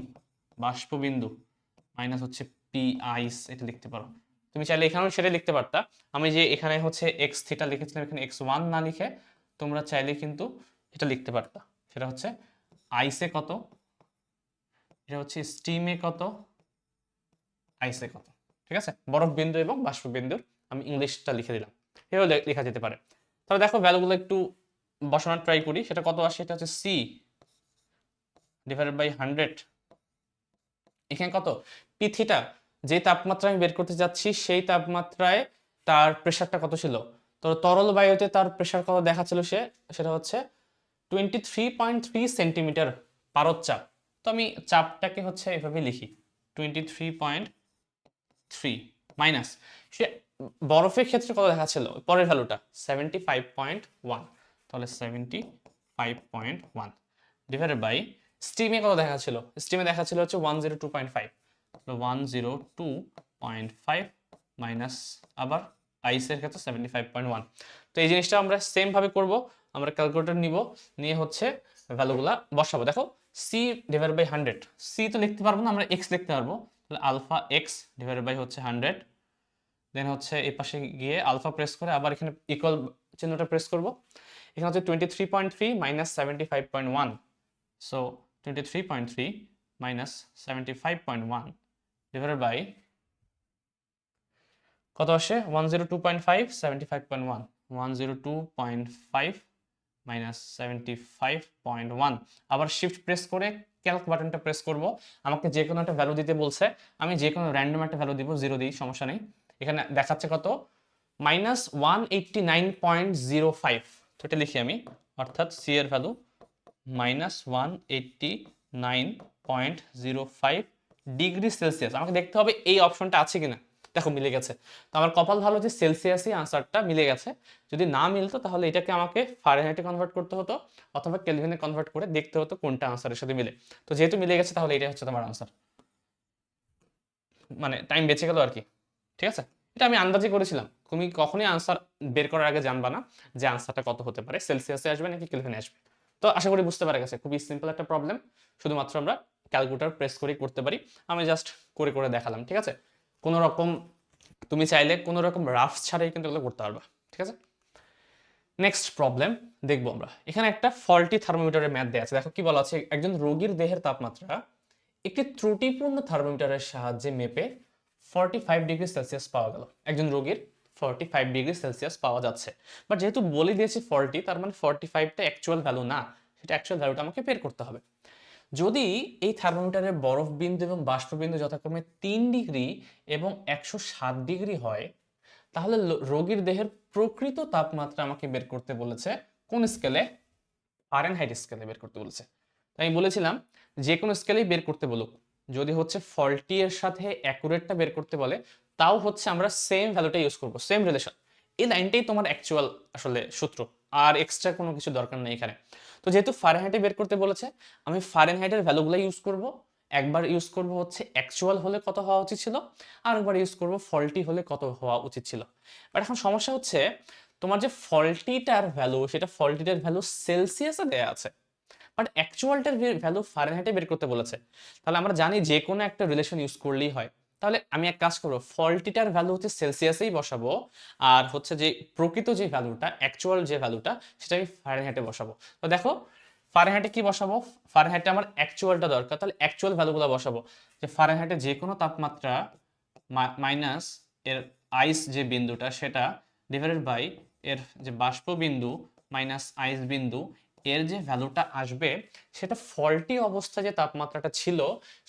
বাষ্পবিন্দু, মাইনাস হচ্ছে পি আইস, এটা লিখতে পারো। তুমি চাইলে এখানেও সেটা লিখতে পারতা। আমি যে এখানে হচ্ছে এক্স থিটা লিখেছিলাম, এখানে এক্স ওয়ান না লিখে তোমরা চাইলে কিন্তু এটা লিখতে পারতা। সেটা হচ্ছে আইসে কত, এটা হচ্ছে স্টিমে কত, আইসে কত, ঠিক আছে। বরফ বিন্দু এবং বাষ্পবিন্দুর আমি ইংলিশটা লিখে দিলাম, এভাবে লেখা যেতে পারে। তাহলে দেখো ভ্যালুগুলো একটু বসানোর ট্রাই করি। সেটা কত আসে, এটা হচ্ছে সি ডিভাইডেড বাই 100। এখানে কত পি থিটা, যে তাপমাত্রা আমি বের করতে যাচ্ছি সেই তাপমাত্রায় তার প্রেসারটা কত ছিল। তো তরল বায়ুতে তার প্রেসার কত দেখাচ্ছিল সেটা হচ্ছে 23.3 সেন্টিমিটার পারদ চাপ। তো আমি চাপটাকে হচ্ছে এভাবে লিখি 23.3 মাইনাস সে বরফের ক্ষেত্রে কত দেখাচ্ছিল পরের ভ্যালুটা 75.1। তাহলে 75.1 ডিভাইডেড বাই স্টিমে কত দেখাচ্ছিল, স্টিমে দেখাচ্ছিল হচ্ছে 102.5। 102.5 মাইনাস আবার আইসের ক্ষেত্রে 75.1। তো এই জিনিসটা আমরা সেম ভাবে করব। আমরা ক্যালকুলেটর নিব, নিয়ে হচ্ছে ভ্যালুগুলা বসাবো। দেখো সি ডিভাইড বাই 100, সি তো লিখতে পারবো না, আমরা এক্স লিখতে পারবো। তাহলে আলফা এক্স ডিভাইড বাই হচ্ছে 100। দেন হচ্ছে এই পাশে গিয়ে আলফা প্রেস করে আবার এখানে ইকুয়াল চিহ্নটা প্রেস করব। এখানে হচ্ছে 23.3 minus 75.1। So 23.3 minus 75.1 divided by কত আসে 102.5, 75.1, 102.5 মাইনাস 75.1। আবার শিফট প্রেস করে ক্যালক বাটনটা প্রেস করব। আমাকে যে কোনো একটা ভ্যালু দিতে বলছে, আমি যে কোনো র্যান্ডম একটা ভ্যালু দিব, জিরো দিই, সমস্যা নেই। এখানে দেখাচ্ছে কত মাইনাস 189.05। তো এটা লিখি আমি, অর্থাৎ সি এর ভ্যালু মাইনাস 189.05 ডিগ্রি সেলসিয়াস। আমাকে দেখতে হবে এই অপশনটা আছে কিনা। দেখো মিলে গেছে। তো আমার কপাল ভালো যে সেলসিয়াসই আনসারটা মিলে গেছে। যদি না মিলতো তাহলে এটাকে আমাকে ফারেনহাইটে কনভার্ট করতে হতো অথবা কেলভিনে কনভার্ট করে দেখতে হতো কোনটা আনসারের সাথে মিলে। তো যেহেতু মিলে গেছে তাহলে এটাই হচ্ছে তোমার আনসার, মানে টাইম বেঁচে গেল আর কি, ঠিক আছে। এটা আমি আন্দাজি করেছিলাম, তুমি কখনোই আনসার বের করার আগে জানবা না যে আনসারটা কত হতে পারে, সেলসিয়াসে আসবে নাকি কেলভিনে আসবে। তো আশা করি বুঝতে পারা গেছে, খুবই সিম্পল একটা প্রবলেম, শুধুমাত্র আমরা ক্যালকুলেটর প্রেস করেই করতে পারি। আমি জাস্ট করে করে দেখালাম, ঠিক আছে। কোনো রকম তুমি চাইলে কোনো রকম রাফ ছাড়াই কিন্তু এগুলো করতে পারবা, ঠিক আছে। নেক্সট প্রবলেম দেখবো আমরা। এখানে একটা ফল্টি থার্মোমিটারের ম্যাথ দেওয়া আছে। দেখো কি বলা আছে, একজন রোগীর দেহের তাপমাত্রা একটি ত্রুটিপূর্ণ থার্মোমিটারের সাহায্যে মেপে 45 ডিগ্রি সেলসিয়াস পাওয়া গেল। একজন রোগীর 45 ডিগ্রি সেলসিয়াস পাওয়া যাচ্ছে, বাট যেহেতু বলে দিয়েছি 40, তার মানে 45টা অ্যাকচুয়াল ভ্যালু না, সেটা অ্যাকচুয়াল ভ্যালুটা আমাকে বের করতে হবে। যদি এই থার্মোমিটারের বরফ বিন্দু এবং বাষ্প বিন্দু যথাক্রমে 3 ডিগ্রি এবং 107 ডিগ্রি হয়, তাহলে রোগীর দেহের প্রকৃত তাপমাত্রা আমাকে বের করতে বলেছে কোন স্কেলে? ফারেনহাইট স্কেলে বের করতে বলেছে। তাই আমি বলেছিলাম যে কোনো স্কেলেই বের করতে বলুক, যদি হচ্ছে ফল্টি এর সাথে অ্যাকুরেটটা বের করতে বলে তাও হচ্ছে আমরা সেম ভ্যালুটা ইউজ করব, সেম রিলেশন। এই লাইনটাই তোমার অ্যাকচুয়াল আসলে সূত্র, আর এক্সট্রা কোনো কিছু দরকার নেই এখানে। তো যেহেতু ফারেনহাইটে বের করতে বলেছে, আমি ফারেনহাইটের ভ্যালুগুলো ইউজ করব। একবার ইউজ করব হচ্ছে অ্যাকচুয়াল হলে কত হওয়া উচিত ছিল, আর একবার ইউজ করব ফল্টি হলে কত হওয়া উচিত ছিল। বাট এখন সমস্যা হচ্ছে তোমার যে ফল্টিটার ভ্যালু, সেটা ফল্টিটার ভ্যালু সেলসিয়াসে দেয়া আছে, বাট অ্যাকচুয়ালটার ভ্যালু ফারেনহাইটে বের করতে বলেছে। তাহলে আমরা জানি যে কোনো একটা রিলেশন ইউজ করলেই হয়। তাহলে আমি এক কাজ করবো, ফল্টিটার ভ্যালু হচ্ছে সেলসিয়াসেই বসাবো, আর হচ্ছে যে প্রকৃত যে ভ্যালুটা, অ্যাকচুয়াল যে ভ্যালুটা, সেটা আমি ফারেনহাইটে বসাবো। তো দেখো ফারেনহাইটে কি বসাবো? ফারেনহাইটে আমার অ্যাকচুয়ালটা দরকার, তাহলে অ্যাকচুয়াল ভ্যালুগুলো বসাবো। যে ফারেনহাইটে যে কোনো তাপমাত্রা মাইনাস এর আইস যে বিন্দুটা সেটা ডিভাইডেড বাই এর যে বাষ্প বিন্দু মাইনাস আইস বিন্দু, এর যে ভ্যালুটা আসবে সেটা ফল্টি অবস্থা যে তাপমাত্রাটা ছিল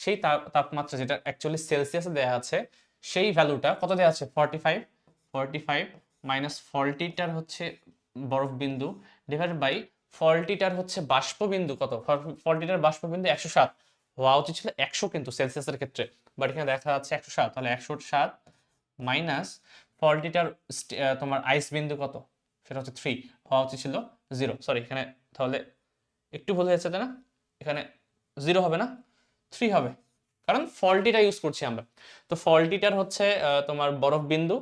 সেই তাপমাত্রা যেটা অ্যাকচুয়ালি সেলসিয়াসে দেওয়া আছে, সেই ভ্যালুটা কত দেওয়া আছে? 45। 45 মাইনাস ফল্টিটার হচ্ছে বরফ বিন্দু ডিভাইডেড বাই ফল্টিটার হচ্ছে বাষ্প বিন্দু কত? ফল্টিটার বাষ্প বিন্দু 107, হওয়া উচিত ছিল 100 কিন্তু সেলসিয়াসের ক্ষেত্রে, বাট এখানে দেখা যাচ্ছে 107। তাহলে 107 মাইনাস ফল্টিটার তোমার আইস বিন্দু কত? সেটা হচ্ছে 3, হওয়া উচিত ছিল 0। সরি, এখানে তাহলে একটু ভুল হয়েছে তাই না? এখানে 0 হবে না, 3 হবে, কারণ ফল্টিটা ইউজ করছি আমরা। তো ফল্টিটার হচ্ছে তোমার বরফ বিন্দু,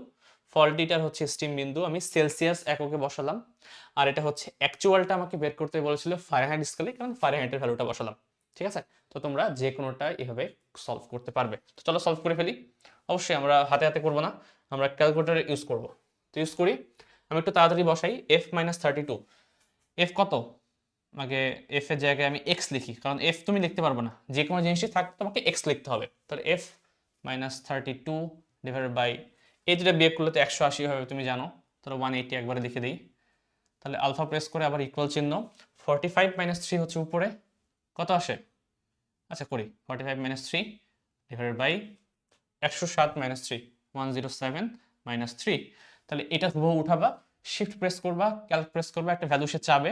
ফল্টিটার হচ্ছে স্টিম বিন্দু, আমি সেলসিয়াস এককে বসালাম। আর এটা হচ্ছে অ্যাকচুয়ালটা আমাকে বের করতে বলেছিল ফারেনহাইট স্কেলে, কারণ ফারেনহাইটের ভ্যালুটা বসালাম। ঠিক আছে? তো তোমরা যে কোনোটা এভাবে সলভ করতে পারবে। তো চলো সলভ করে ফেলি। অবশ্যই আমরা হাতে হাতে করবো না, আমরা ক্যালকুলেটর ইউজ করব। তো ইউজ করি, আমি একটু তাড়াতাড়ি বসাই। এফ মাইনাস 32, এফ কত? আমাকে এফ এর জায়গায় আমি এক্স লিখি, কারণ এফ তুমি লিখতে পারবে না, যে কোনো জিনিসই থাক তোমাকে এক্স লিখতে হবে। তাহলে এফ মাইনাস 32 ডিভাইডেড বাই, এই দুটা বিয়োগ করলে তো 180 হবে তুমি জানো, তাহলে 180 একবারে লিখে দিই। তাহলে আলফা প্রেস করে আবার ইকুয়াল চিহ্ন, 45 মাইনাস 3 হচ্ছে উপরে, কত আসে? আচ্ছা করি, 45 minus 3 divided by 107 minus 3, 107 minus 3। তাহলে এটা হুবহু উঠাবা, শিফট প্রেস করবা, ক্যালক প্রেস করবা, একটা ভ্যালু সে চাবে,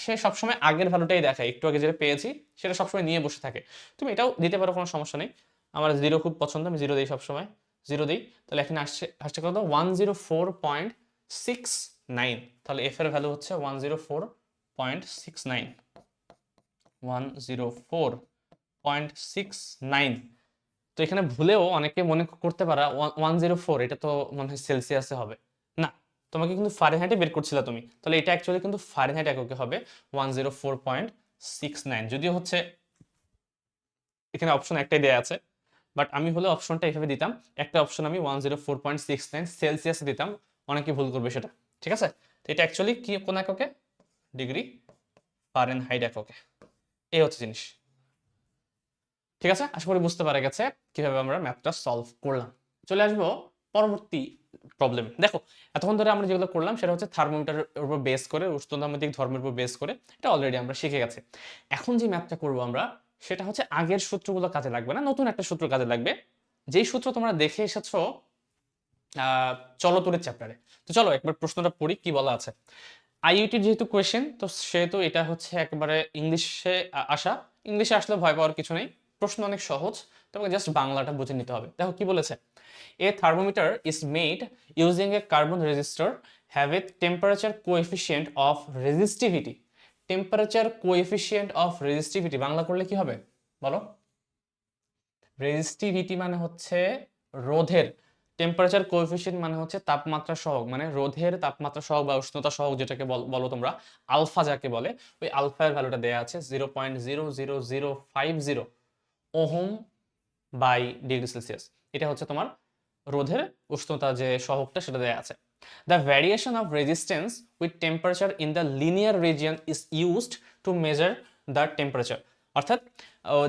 সে সবসময় আগের ভ্যালুটাই দেখায়, একটু আগে যেটা পেয়েছি সেটা সবসময় নিয়ে বসে থাকে। তুমি এটাও দিতে পারো, কোনো সমস্যা নেই। আমার 0 খুব পছন্দ, আমি 0 দিই সবসময়, 0 দিই। তাহলে এখানে আসছে আসছে কত? 104.69। তাহলে এফ এর ভ্যালু হচ্ছে 104.69, 104.69। তো এখানে ভুলেও অনেকে মনে করতে পারা 104 এটা তো মনে হয় সেলসিয়াসে হবে, না, তোমাকে কিন্তু ফারেনহাইটে বের করছিলে তুমি, তাহলে এটা অ্যাকচুয়ালি কিন্তু ফারেনহাইট এককে হবে 104.69। যদিও হচ্ছে এখানে অপশন একটাই দেয়া আছে, বাট আমি হলে অপশনটা এভাবে দিতাম, একটা অপশন আমি 104.69 সেলসিয়াসে দিতাম, অনেকে ভুল করবে সেটা। ঠিক আছে? তো এটা অ্যাকচুয়ালি কি কোন এককে? ডিগ্রি ফারেনহাইট এককে। এই হচ্ছে জিনিস। ঠিক আছে, আশা করি বুঝতে পারা গেছে কিভাবে আমরা ম্যাথটা সলভ করলাম। চলে আসবো পরবর্তী প্রবলেম। দেখো এতক্ষণ ধরে আমরা যেগুলো করলাম সেটা হচ্ছে থার্মোমিটারের উপর বেস করে, উষ্ণতামাত্রিক ধর্মের উপর বেস করে, এটা অলরেডি আমরা শিখে গেছি। এখন যে ম্যাথটা করবো আমরা, সেটা হচ্ছে আগের সূত্রগুলো কাজে লাগবে না, নতুন একটা সূত্র কাজে লাগবে, যেই সূত্র তোমরা দেখে এসেছো চলতলের চ্যাপ্টারে। তো চলো একবার প্রশ্নটা পড়ি, কি বলা আছে। আইইউটির যেহেতু কোয়েশ্চেন, তো সেহেতু এটা হচ্ছে একেবারে ইংলিশে আসা, ইংলিশে আসলে ভয় পাওয়ার কিছু নেই, প্রশ্ন অনেক সহজ, তোমাকে জাস্ট বাংলাটা বুঝে নিতে হবে। দেখো কি বলেছে, এ thermometer is made using a carbon register have a temperature coefficient of resistivity. Temperature coefficient of resistivity Bangla করলে কি হবে বলো? রেজিস্টিভিটি মানে হচ্ছে রোধের, টেম্পারেচার কোএফিসিয়েন্ট মানে হচ্ছে তাপমাত্রা সহগ, মানে রোধের তাপমাত্রা সহগ বা উষ্ণতা সহগ যেটাকে বলো তোমরা, আলফা যাকে বলে, ওই আলফার ভ্যালুটা দেয়া আছে 0.00050 ওহম বাই ডিগ্রি সেলসিয়াস। এটা হচ্ছে তোমার রোধের উষ্ণতা যে সহগটা সেটা দেয়া আছে। The variation of resistance with temperature in the linear region is used to measure the temperature. অর্থাৎ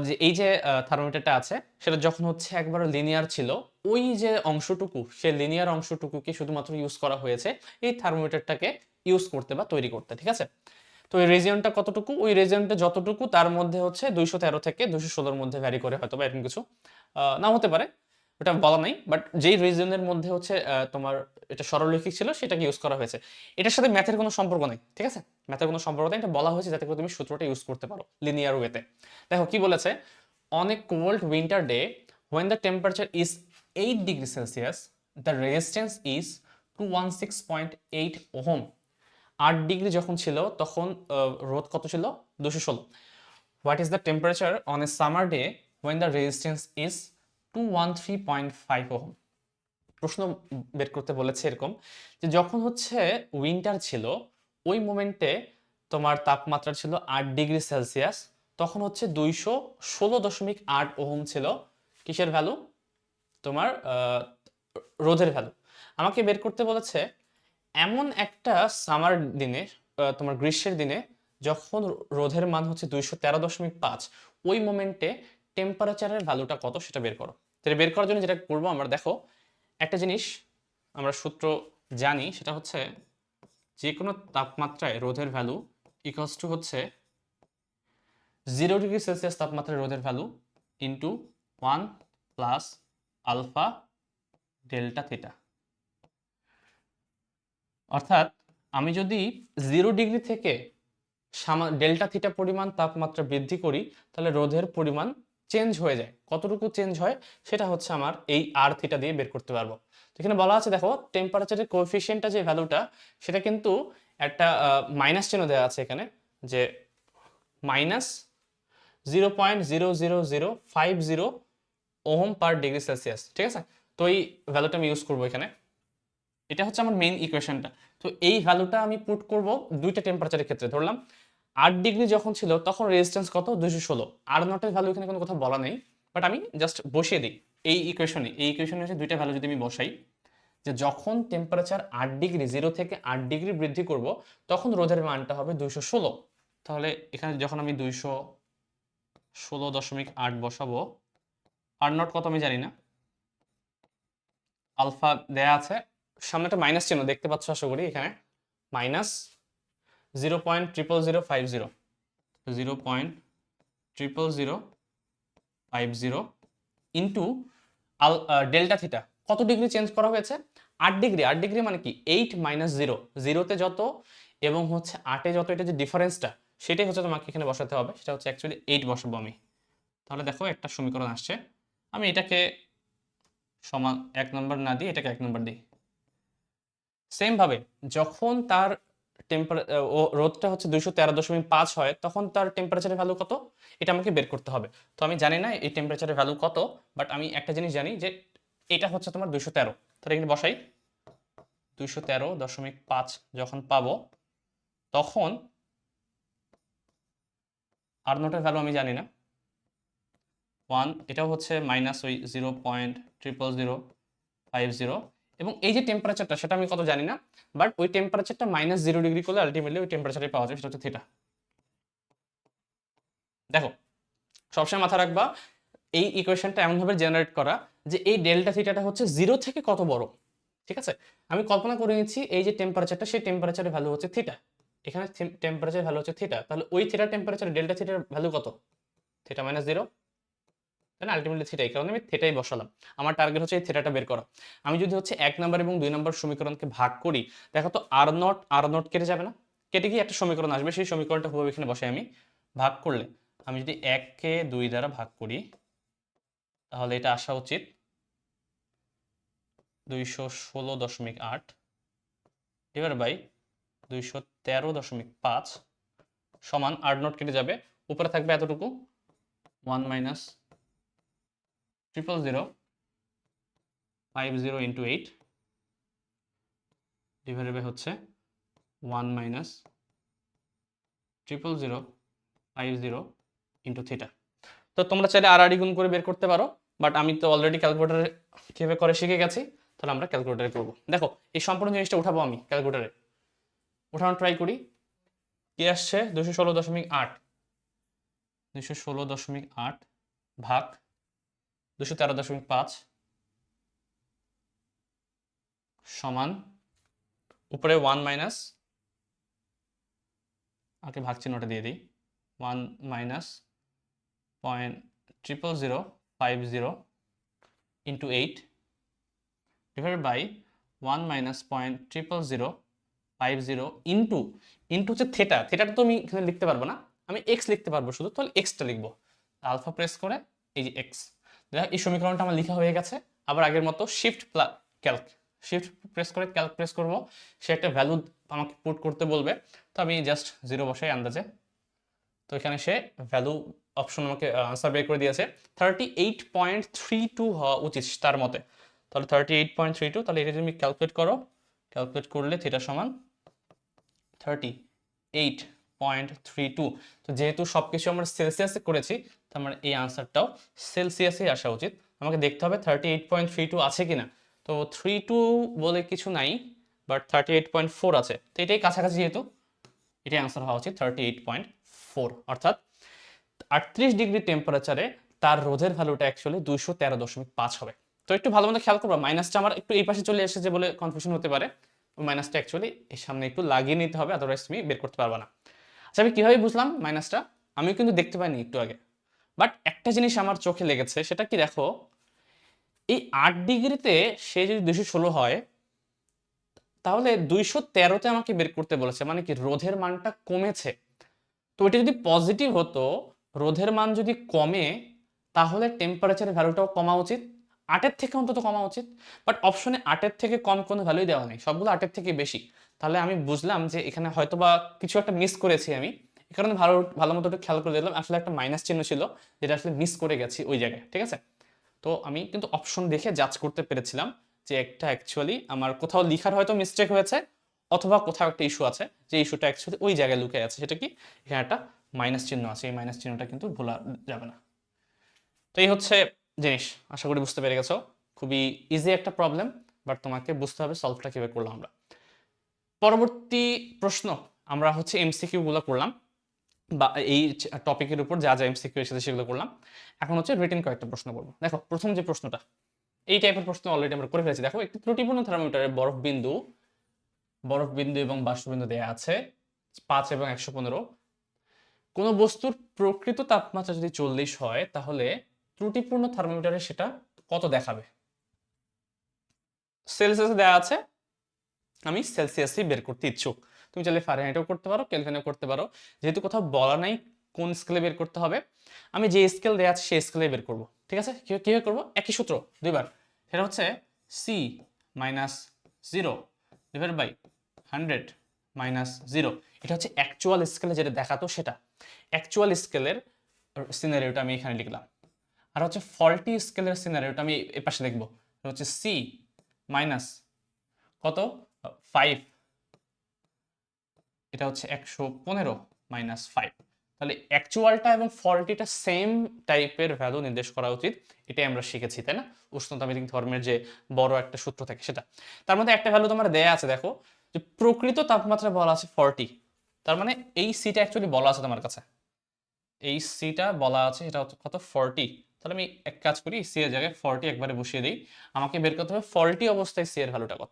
যে এই যে থার্মোমিটারটা আছে সেটা যখন হচ্ছে একবার লিনিয়ার ছিল, ওই যে অংশটুকু, সে লিনিয়ার অংশটুকুকে শুধুমাত্র ইউজ করা হয়েছে এই থার্মোমিটারটাকে ইউজ করতে বা তৈরি করতে। ঠিক আছে? তো এই রিজিয়নটা কতটুকু? ওই রিজিয়নটা যতটুকু তার মধ্যে হচ্ছে 213 থেকে 216 মধ্যে ভ্যারি করে হয়তো বা এরকম কিছু নাও হতে পারে, ওটা বলা নাই, বাট যেই রিজনের মধ্যে হচ্ছে তোমার এটা সরলরৈখিক ছিল সেটাকে ইউজ করা হয়েছে। এটার সাথে ম্যাথের কোনো সম্পর্ক নেই, ঠিক আছে? ম্যাথের কোনো সম্পর্ক নেই, এটা বলা হয়েছে যাতে করে তুমি সূত্রটা ইউজ করতে পারো লিনিয়ার ওয়েতে। দেখো কি বলেছে, on a cold winter day when the temperature is 8 degrees Celsius the resistance is 216.8 ohm. 8 degree যখন ছিল তখন রোধ কত ছিল? 216। What is the temperature on a summer day when the resistance is 213.5 ohm. প্রশ্ন বের করতে বলেছে এরকম যে যখন হচ্ছে উইন্টার ছিল ওই মোমেন্টে তোমার তাপমাত্রা ছিল 8 ডিগ্রি সেলসিয়াস, তখন হচ্ছে 216.8 ওহম ছিল কিসের ভ্যালু? তোমার রোধের ভ্যালু। আমাকে বের করতে বলেছে এমন একটা সামার দিনে, তোমার গ্রীষ্মের দিনে যখন রোধের মান হচ্ছে 213.5, ওই মোমেন্টে টেম্পারেচারের ভ্যালুটা কত সেটা বের করো। তাহলে বের করার জন্য যেটা করবো আমরা, দেখো একটা জিনিস আমরা সূত্র জানি, সেটা হচ্ছে যে কোনো তাপমাত্রায় রোধের ভ্যালু ইকুয়ালস টু হচ্ছে 0 ডিগ্রি সেলসিয়াস তাপমাত্রায় রোধের value into 1 plus alpha delta theta. অর্থাৎ আমি যদি 0 ডিগ্রি থেকে ডেল্টা থিটা পরিমাণ তাপমাত্রা বৃদ্ধি করি তাহলে রোধের পরিমাণ চেঞ্জ হয়ে যায়। কতটুকু চেঞ্জ হয় সেটা হচ্ছে আমার এই আর থিটা দিয়ে বের করতে পারবো। তো এখানে বলা আছে, দেখো টেম্পারেচারের কোএফিসিয়েন্টটা যে ভ্যালুটা সেটা কিন্তু একটা মাইনাস চিহ্ন দেওয়া আছে এখানে, যে মাইনাস 0.00050 ওহম পার ডিগ্রি সেলসিয়াস, ঠিক আছে? তো এই ভ্যালুটা আমি ইউজ করবো এখানে। এটা হচ্ছে আমার মেইন ইকুয়েশনটা। তো এই ভ্যালুটা আমি পুট করব দুইটা টেম্পারেচারের ক্ষেত্রে। ধরলাম 8 ডিগ্রি যখন ছিল তখন রেজিস্ট্যান্স কত? 216। আর নটের ভ্যালু এখানে কোনো কথা বলা নেই, বাট আমি জাস্ট বসিয়ে দিই এই ইকুয়েশনে। এই ইকুয়েশনে হচ্ছে দুইটা ভ্যালু যদি আমি বসাই, যে যখন টেম্পারেচার 8 ডিগ্রি 0 থেকে 8 ডিগ্রি বৃদ্ধি করব তখন রোধের মানটা হবে 216। তাহলে এখানে যখন আমি 216.8 বসাবো, আর নট কত আমি জানি না, আলফা দেয়া আছে, সামনে একটা মাইনাস চিহ্ন দেখতে পাচ্ছ আশা করি, এখানে মাইনাস 0.00050 0.00050 ইন্টু ডেল্টা থিটা। কত ডিগ্রি চেঞ্জ করা হয়েছে? 8 ডিগ্রি। 8 ডিগ্রি মানে কি 8 মাইনাস 0, 0তে যত এবং হচ্ছে 8-এ যত, এটা যে ডিফারেন্সটা সেটাই হচ্ছে তোমাকে এখানে বসাতে হবে। সেটা হচ্ছে অ্যাকচুয়ালি 8 বসাবো আমি। তাহলে দেখো একটা সমীকরণ আসছে। আমি এটাকে সমান 1 নম্বর না দিয়ে এটাকে 1 নম্বর দিই। সেম ভাবে যখন তার রোধটা হচ্ছে 213.5 হয় তখন তার টেম্পারেচারের ভ্যালু কত এটা আমাকে বের করতে হবে। তো আমি জানি না এই টেম্পারেচারের ভ্যালু কত, বাট আমি একটা জিনিস জানি যে এটা হচ্ছে তোমার 213। তাহলে এখানে বসাই 213.5 যখন পাবো তখন আর নটের ভ্যালু আমি জানি না 1, এটাও হচ্ছে মাইনাস ওই 0.00050, এবং এই যে টেম্পারেচারটা সেটা আমি কত জানি না, বাট ওই টেম্পারেচারটা -0 ডিগ্রি করলে আলটিমেটলি ওই টেম্পারেচারে পাওয়া যায়, সেটা হচ্ছে থিটা। দেখো সবসময় মাথা রাখবা এই ইকুয়েশনটা এমনভাবে জেনারেট করা যে এই ডেল্টা থিটাটা হচ্ছে 0 থেকে কত বড়, ঠিক আছে? আমি কল্পনা করে নিচ্ছি এই যে টেম্পারেচারটা, সেই টেম্পারেচারের ভ্যালু হচ্ছে থিটা। এখানে টেম্পারেচার ভ্যালু হচ্ছে থিটা, তাহলে ওই থিটা টেম্পারেচার ডেল্টা থিটার ভ্যালু কত? থিটা মাইনাস 0, তাই না? আলটিমেটলি থিটা, এই কারণে আমি থিটাই বসালাম। আমার টার্গেট হচ্ছে এই থিটাটা বের করা। আমি যদি হচ্ছে 1 নাম্বার এবং 2 নাম্বার সমীকরণকে ভাগ করি, দেখো তো আর নট কেটে যাবে না? কেটে গিয়ে একটা সমীকরণ আসবে, সেই সমীকরণটা হুবহু এখানে বসাই আমি। ভাগ করলে আমি যদি 1 কে 2 দ্বারা ভাগ করি তাহলে এটা আসা উচিত 216.8 ডিভাইড বাই 213.5 সমান আর নট কেটে যাবে, উপরে থাকবে এতটুকু 1 মাইনাস 0.050 ইন্টু 8 ডিভাইডেড বাই হচ্ছে 1 মাইনাস 0.050 ইন্টু থিটা। তো তোমরা চাইলে আর গুণ করে বের করতে পারো, বাট আমি তো অলরেডি ক্যালকুলেটারে কীভাবে করে শিখে গেছি, তাহলে আমরা ক্যালকুলেটারে করবো। দেখো এই সম্পূর্ণ জিনিসটা উঠাবো আমি ক্যালকুলেটারে, উঠানোর ট্রাই করি। কি আসছে? 216.8 ভাগ 213.5 সমান উপরে 1 মাইনাস, আগে ভাগ চিহ্নটা দিয়ে দিই, 1 minus 0.00050 into 8 divided by 1 minus 0.00050 into into হচ্ছে থেটাটা তো আমি এখানে লিখতে পারবো না, আমি এক্স লিখতে পারবো শুধু, তাহলে এক্সটা লিখবো। আলফা প্রেস করে এই যে এক্স, এই সমীকরণটা আমার লেখা হয়ে গেছে। আবার আগের মতো ক্যালক শিফট প্রেস করে ক্যালক প্রেস করবো, সে একটা ভ্যালু আমাকে পুট করতে বলবে, তো আমি জাস্ট 0 বসাই আন্দাজে। তো এখানে সে ভ্যালু অপশন আমাকে আনসার বের করে দিয়েছে 38.32 হওয়া উচিত তার মতে। তাহলে 38.32, তাহলে এটা যদি তুমি ক্যালকুলেট করো, ক্যালকুলেট করলে থিটা সমান 38.32। তো যেহেতু সব কিছু আমরা সেলসিয়াসে করেছি, তার মানে এই আনসারটাও সেলসিয়াসেই আসা উচিত। আমাকে দেখতে হবে 38.32 আছে কিনা। তো 32 বলে কিছু নাই, বাট 38.4 আছে, তো এটাই কাছাকাছি, যেহেতু এটাই আনসার হওয়া উচিত 38.4। অর্থাৎ 38 ডিগ্রি টেম্পারেচারে তার রোধের ভ্যালুটা অ্যাকচুয়ালি 213.5 হবে। তো একটু ভালো মতো খেয়াল করবো, মাইনাসটা আমার একটু এই পাশে চলে এসেছে বলে কনফিউশন হতে পারে, মাইনাসটা অ্যাকচুয়ালি এর সামনে একটু লাগিয়ে নিতে হবে, আদারওয়াইজ তুমি বের করতে পারবে না। আচ্ছা, আমি কীভাবে বুঝলাম মাইনাসটা? আমিও কিন্তু দেখতে পাইনি একটু আগে, বাট একটা জিনিস আমার চোখে লেগেছে, সেটা কি দেখো, এই 8 ডিগ্রিতে সে যদি 216 হয়, তাহলে 213তে আমাকে বের করতে বলেছে, মানে কি রোধের মানটা কমেছে। তো এটা যদি পজিটিভ হতো, রোধের মান যদি কমে, তাহলে টেম্পারেচারের ভ্যালুটাও কমা উচিত, 8-এর থেকে অন্তত কমা উচিত। বাট অপশনে 8-এর থেকে কম কোনো ভ্যালুই দেওয়া নেই, সবগুলো 8-এর থেকে বেশি। তাহলে আমি বুঝলাম যে এখানে হয়তোবা কিছু একটা মিস করেছি আমি, এই কারণে ভালো ভালো মতো একটু খেয়াল করে দিলাম, আসলে একটা মাইনাস চিহ্ন ছিল যেটা আসলে মিস করে গেছি ওই জায়গায়, ঠিক আছে। তো আমি কিন্তু অপশন দেখে জাজ করতে পেরেছিলাম যে একটা অ্যাকচুয়ালি আমার কোথাও লিখার হয়তো মিস্টেক হয়েছে, অথবা কোথাও একটা ইস্যু আছে, যে ইস্যুটা অ্যাকচুয়ালি ওই জায়গায় লুকে আছে। সেটা কি, এখানে একটা মাইনাস চিহ্ন আছে, এই মাইনাস চিহ্নটা কিন্তু ভোলা যাবে না। তো এই হচ্ছে জিনিস, আশা করি বুঝতে পেরে গেছো। খুবই ইজি একটা প্রবলেম, বাট তোমাকে বুঝতে হবে সলভটা কীভাবে করলাম আমরা। পরবর্তী প্রশ্ন, আমরা হচ্ছে এমসিকিউ গুলো করলাম, বা এই টপিকের উপর যা যা এমসিকিউ এসেছে সেগুলো করলাম। এখন হচ্ছে রিটেন কয়েকটা প্রশ্ন করবো। দেখো প্রথম যে প্রশ্নটা, এই টাইপের প্রশ্ন অলরেডি আমরা করে ফেলেছি। দেখো, একটি ত্রুটিপূর্ণ থার্মোমিটারের বরফ বিন্দু এবং বাষ্পবিন্দু দেয়া আছে 5 এবং 115। কোনো বস্তুর প্রকৃত তাপমাত্রা যদি 40 হয়, তাহলে ত্রুটিপূর্ণ থার্মোমিটারে সেটা কত দেখাবে? সেলসিয়াসে দেয়া আছে, আমি সেলসিয়াসই বের করতে ইচ্ছুক। তুমি চাইলে ফারেনহাইটও করতে পারো, কেলভিনও করতে পারো, যেহেতু কোথাও বলা নাই কোন স্কেলে বের করতে হবে, আমি যে স্কেল দেওয়া আছে সেই স্কেলে বের করব। ঠিক আছে, কীভাবে করবো? একই সূত্র দুইবার, সেটা হচ্ছে C minus 0 divide by 100 minus 0। এটা হচ্ছে অ্যাকচুয়াল স্কেলে যেটা দেখাতো সেটা, অ্যাকচুয়াল স্কেলের সিনারিওটা আমি এখানে লিখলাম। আর হচ্ছে ফল্টি স্কেলের সিনারিওটা আমি এ পাশে লিখবো, হচ্ছে সি মাইনাস কত 5, এটা হচ্ছে 115 মাইনাস 5। তাহলে অ্যাকচুয়ালটা এবং ফল্টিটা সেম টাইপের ভ্যালু নির্দেশ করা উচিত, এটাই আমরা শিখেছি, তাই না? উষ্ণতামিতিক ধর্মের যে বড় একটা সূত্র থাকে সেটা। তার মধ্যে একটা ভ্যালু তোমার দেয়া আছে, দেখো যে প্রকৃত তাপমাত্রা বলা আছে 40, তার মানে এই সিটা অ্যাকচুয়ালি বলা আছে তোমার কাছে, এই সিটা বলা আছে, এটা হচ্ছে কত 40। তাহলে আমি এক কাজ করি, সি এর জায়গায় 40 একবারে বসিয়ে দিই, আমাকে বের করতে হবে 40 অবস্থায় সি এর ভ্যালুটা কত।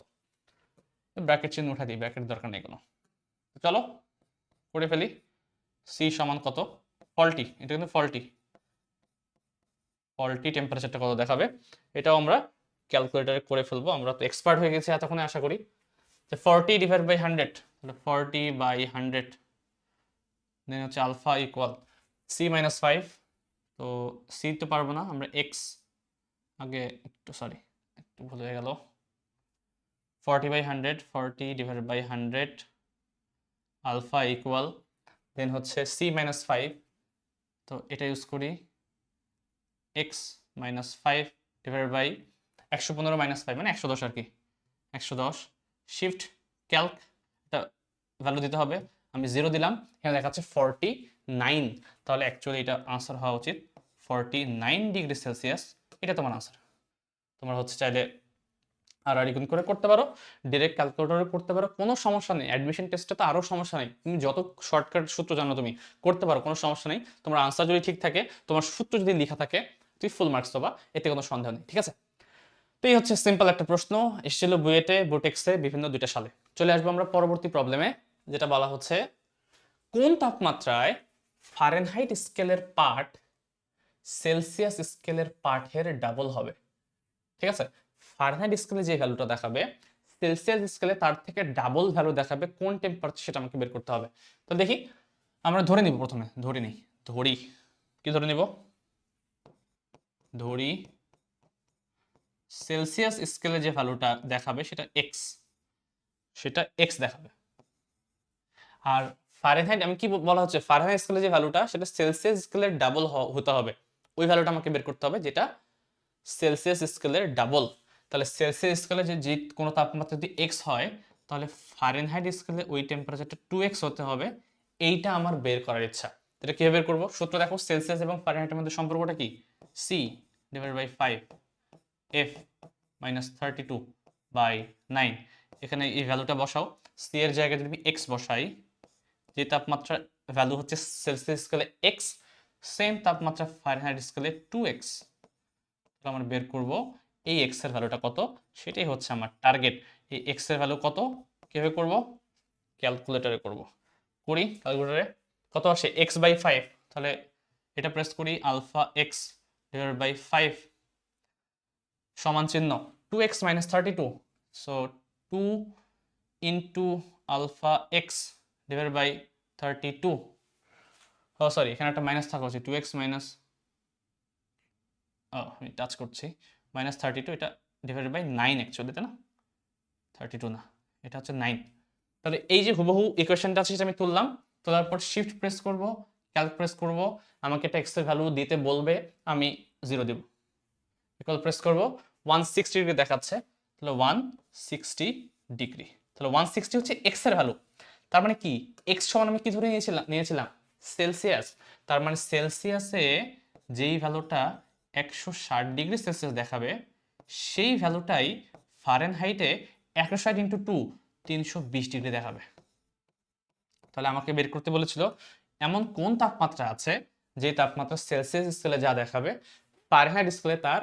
ব্র্যাকেট চিহ্ন উঠা দিই, ব্র্যাকেট দরকার নেই কোনো। চলো করে ফেলি। সি সমান কত 40, এটা কিন্তু 40 টেম্পারেচারটা কত দেখাবে, এটাও আমরা ক্যালকুলেটরে করে ফেলবো, আমরা তো এক্সপার্ট হয়ে গেছি এতক্ষণে আশা করি। যে 40 ডিভাইড বাই 100, তাহলে 40 বাই 100, দেন হচ্ছে আলফা ইকুয়াল সি মাইনাস 5। তো সি তো পারবো না, আমরা এক্স আগে একটু, সরি একটু ভুল হয়ে গেল, 40 by 100, 40 divide by 100 alpha equal, then হচ্ছে সি মাইনাস 5, তো এটা ইউজ করি X minus 5 divide by 115 minus 5 মানে 110 আর কি, 110 শিফট ক্যালক, এটা ভ্যালু দিতে হবে, আমি 0 দিলাম, এখানে দেখাচ্ছে 49, তাহলে অ্যাকচুয়ালি এটা আনসার হওয়া উচিত 49 ডিগ্রি সেলসিয়াস, এটা তোমার আনসার। তোমরা হচ্ছে চাইলে আর গুণ করে করতে পারো, ডিরেক্ট ক্যালকুলেটরে করতে পারো, কোনো সমস্যা নেই, অ্যাডমিশন টেস্টে তো আরও সমস্যা নেই, তুমি যত শর্টকাট সূত্র জানো তুমি করতে পারো, কোনো সমস্যা নেই। তোমার আনসার যদি ঠিক থাকে, তোমার সূত্র যদি লেখা থাকে, তুই ফুল মার্কস পাবা, এতে কোনো সন্দেহ নেই, ঠিক আছে। তো এই হচ্ছে সিম্পল একটা প্রশ্ন, এসেছিল বুয়েটে, বোটেক্সে বিভিন্ন 2টা সালে। চলে আসবো আমরা পরবর্তী প্রবলেমে, যেটা বলা হচ্ছে কোন তাপমাত্রায় ফারেনহাইট স্কেলের পার্ট সেলসিয়াস স্কেলের পার্টের ডাবল হবে। ঠিক আছে? ফারেনহাইট স্কেলে যে ভ্যালুটা দেখাবে সেলসিয়াস স্কেলে তার থেকে ডাবল ভ্যালু দেখাবে কোন টেম্পারেচার, সেটা আমাকে বের করতে হবে। তো দেখি, আমরা ধরে নিব, প্রথমে ধরে নিই, ধরি কি ধরে নিব, ধরি সেলসিয়াস স্কেলে যে ভ্যালুটা দেখাবে সেটা এক্স, সেটা এক্স দেখাবে। আর ফারেনহাইট আমি কি বলা হচ্ছে, ফারেনহাইট স্কেলে যে ভ্যালুটা সেটা সেলসিয়াস স্কেলের ডাবল হতে হবে, ওই ভ্যালুটা আমাকে বের করতে হবে যেটা সেলসিয়াস স্কেলের ডাবল। তাহলে সেলসিয়াস স্কেলে যে কোনো তাপমাত্রা যদি এক্স হয়, তাহলে ফারেনহাইট স্কেলে ওই টেম্পারেচারটা 2x হতে হবে। এইটা আমার বের করার ইচ্ছা। এটা কিভাবে বের করবো? সূত্র দেখো, সেলসিয়াস এবং ফারেনহাইটের মধ্যে সম্পর্কটা কি? C divide by 5 F minus 32/9। এখানে এই ভ্যালুটা বসাও, সি এর জায়গায় যদি আমি এক্স বসাই, যে তাপমাত্রা ভ্যালু হচ্ছে সেলসিয়াস স্কেলে এক্স, সেম তাপমাত্রা ফারেনহাইট স্কেলে 2x। আমরা বের করব এই এক্স এর ভ্যালুটা কত, সেটাই হচ্ছে আমার টার্গেট। এই এক্স এর ভ্যালু কত, কিভাবে করব? ক্যালকুলেটরে করব। করি ক্যালকুলেটরে, কত আসে? x/5। তাহলে এটা প্রেস করি, আলফা এক্স ডিভাইড বাই 5 সমান চিহ্ন 2x minus 32। So 2 into alpha x divide by 32। Oh sorry, এখানে একটা মাইনাস থাকা উচিত, 2x মাইনাস, আমি টাচ করছি, মাইনাস 32, এটা ডিভাইডেড বাই 9 অ্যাকচুয়ালি, তাই না? 32 না, এটা হচ্ছে 9। তাহলে এই যে হুবহু ইকুয়েশনটা আছে সেটা আমি তুললাম, তোলার পর শিফট প্রেস করব, ক্যালক প্রেস করব, আমাকে একটা এক্স এর ভ্যালু দিতে বলবে, আমি 0 দেব। ইকুয়াল প্রেস করব, 160 ডিগ্রি দেখাচ্ছে, তাহলে 160 ডিগ্রি। তাহলে 160 হচ্ছে এক্স এর ভ্যালু। তার মানে কি, এক্স সমান আমি কি ধরে নিয়েছিলাম সেলসিয়াস। তার মানে সেলসিয়াসে যেই ভ্যালুটা 160 ডিগ্রি সেলসিয়াস দেখাবে, সেই ভ্যালুটাই ফারেনহাইটে 160 ইন্টু 2 320 ডিগ্রি দেখাবে। তাহলে আমাকে বের করতে বলেছিল এমন কোন তাপমাত্রা আছে যে তাপমাত্রা সেলসিয়াস স্কেলে যা দেখাবে ফারেনহাইট স্কেলে তার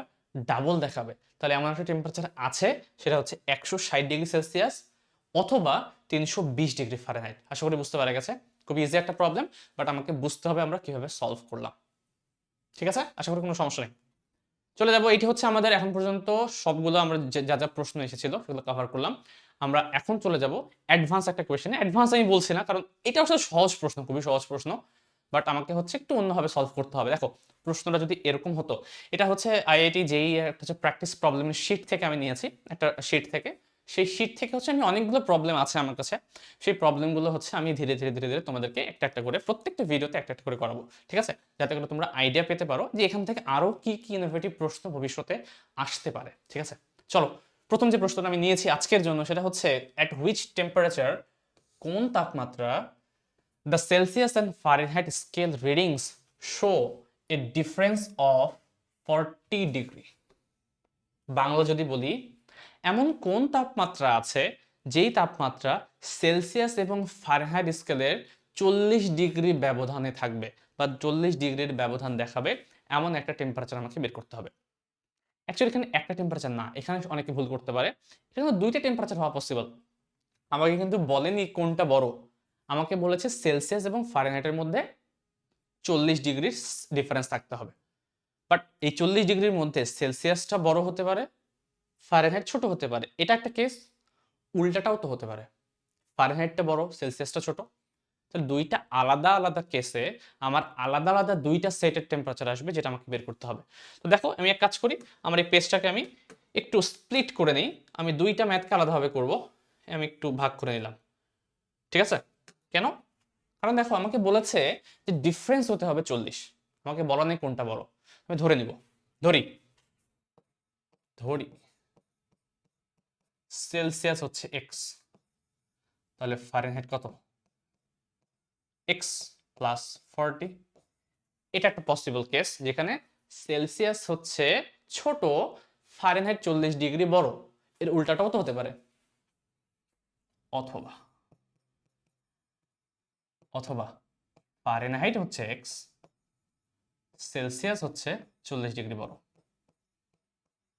ডাবল দেখাবে। তাহলে এমন একটা টেম্পারেচার আছে, সেটা হচ্ছে 160 ডিগ্রি সেলসিয়াস অথবা 320 ডিগ্রি ফারেনহাইট। আশা করি বুঝতে পারা গেছে, খুব ইজি একটা প্রবলেম, বাট আমাকে বুঝতে হবে আমরা কিভাবে সলভ করলাম। ঠিক আছে, আশা করি কোনো সমস্যা নেই। চলে যাবো, এটি হচ্ছে আমাদের এখন পর্যন্ত সবগুলো আমরা যা যা প্রশ্ন এসেছিল সেগুলো কভার করলাম। আমরা এখন চলে যাব অ্যাডভান্স একটা কোয়েশ্চেনে। অ্যাডভান্স আমি বলছি না, কারণ এটা আসলে সহজ প্রশ্ন, খুবই সহজ প্রশ্ন, বাট আমাকে হচ্ছে একটু অন্যভাবে সলভ করতে হবে। দেখো, প্রশ্নটা যদি এরকম হতো, এটা হচ্ছে আইআইটি যেই একটা হচ্ছে প্র্যাকটিস প্রবলেমের শিট থেকে আমি নিয়েছি, একটা শিট থেকে। সেই শিট থেকে হচ্ছে আমি অনেকগুলো প্রবলেম আছে আমার কাছে, সেই প্রবলেমগুলো হচ্ছে আমি ধীরে ধীরে ধীরে ধীরে তোমাদেরকে একটা একটা করে প্রত্যেকটা ভিডিওতে একটা একটা করে করাবো। ঠিক আছে, যাতে করে তোমরা আইডিয়া পেতে পারো যে এখান থেকে আরো কি কি ইনোভেটিভ প্রশ্ন ভবিষ্যতে আসতে পারে। ঠিক আছে, চলো, প্রথম যে প্রশ্নটা আমি নিয়েছি আজকের জন্য সেটা হচ্ছে অ্যাট হুইচ টেম্পারেচার, কোন তাপমাত্রা the Celsius and Fahrenheit scale readings show a difference of 40 degree. Bangla যদি বলি, এমন কোন তাপমাত্রা আছে যেই তাপমাত্রা সেলসিয়াস এবং ফারেনহাইট স্কেলের 40 ডিগ্রি ব্যবধানে থাকবে, বা 40 ডিগ্রির ব্যবধান দেখাবে, এমন একটা টেম্পারেচার আমাকে বের করতে হবে। অ্যাকচুয়ালি এখানে একটা টেম্পারেচার না, এখানে অনেকে ভুল করতে পারে, এখানে দুইটা টেম্পারেচার হওয়া পসিবল। আমাকে কিন্তু বলেনি কোনটা বড়, আমাকে বলেছে সেলসিয়াস এবং ফারেনহাইটের মধ্যে 40 ডিগ্রির ডিফারেন্স থাকতে হবে। বাট এই 40 ডিগ্রির মধ্যে সেলসিয়াসটা বড় হতে পারে, ফারেনহাইট ছোট হতে পারে, এটা একটা কেস। উল্টাটাও তো হতে পারে, ফারেনহাইটটা বড় সেলসিয়াসটা ছোট। তাহলে দুইটা আলাদা আলাদা কেসে আমার আলাদা আলাদা দুইটা সেটের টেম্পারেচার আসবে, যেটা আমাকে বের করতে হবে। তো দেখো, আমি এক কাজ করি, আমার এই পেজটাকে আমি একটু স্প্লিট করে নিই, আমি দুইটা ম্যাথকে আলাদাভাবে করব, আমি একটু ভাগ করে নিলাম। ঠিক আছে, কেন? কারণ দেখো, আমাকে বলেছে যে ডিফারেন্স হতে হবে 40, আমাকে বলা নেই কোনটা বড়। আমি ধরে নিব, ধরি ধরি সেলসিয়াস হচ্ছে এক্স, তাহলে ফারেনহাইট কত? X plus 40। এটা একটা পসিবল কেস যেখানে সেলসিয়াস হচ্ছে ছোট, ফারেনহাইট 40 ডিগ্রি বড়। এর উল্টাটাও তো হতে পারে। অথবা অথবা ফারেনহাইট হচ্ছে এক্স, সেলসিয়াস হচ্ছে 40 ডিগ্রি বড়।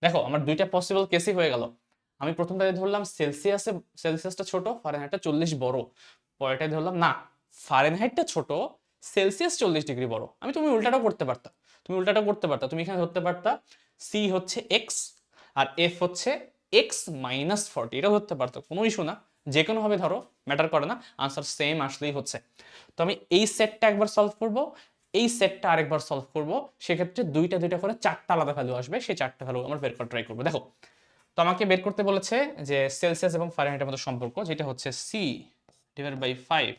দেখো, আমার দুইটা পসিবল কেসই হয়ে গেল। আমি প্রথমটাতে ধরলাম সেলসিয়াসটা ছোট, ফারেনহাইটটা 40 বড়। পরেরটাই ধরলাম না, ফারেনহাইটটা ছোট, সেলসিয়াস 40 ডিগ্রি বড়। তুমি উল্টাটাও করতে পারতা, তুমি এখানে ধরতে পারতা, সি হচ্ছে এক্স আর এফ হচ্ছে এক্স মাইনাস 40। এটা ধরতে পারতো, কোনো ইস্যু না, যে কোনোভাবে ধরো, ম্যাটার করে না, আনসার সেম আসলেই হচ্ছে। তো আমি এই সেটটা একবার সলভ করব, এই সেটটা আরেকবার সলভ করব, সেক্ষেত্রে দুইটা দুইটা করে চারটা আলাদা ভ্যালু আসবে, সেই চারটা ভ্যালু আমরা বের করার ট্রাই করবো। দেখো, তো আমাকে বের করতে বলেছে যে সেলসিয়াস এবং ফারেনহাইটের মধ্যে সম্পর্ক, যেটা হচ্ছে C divided by 5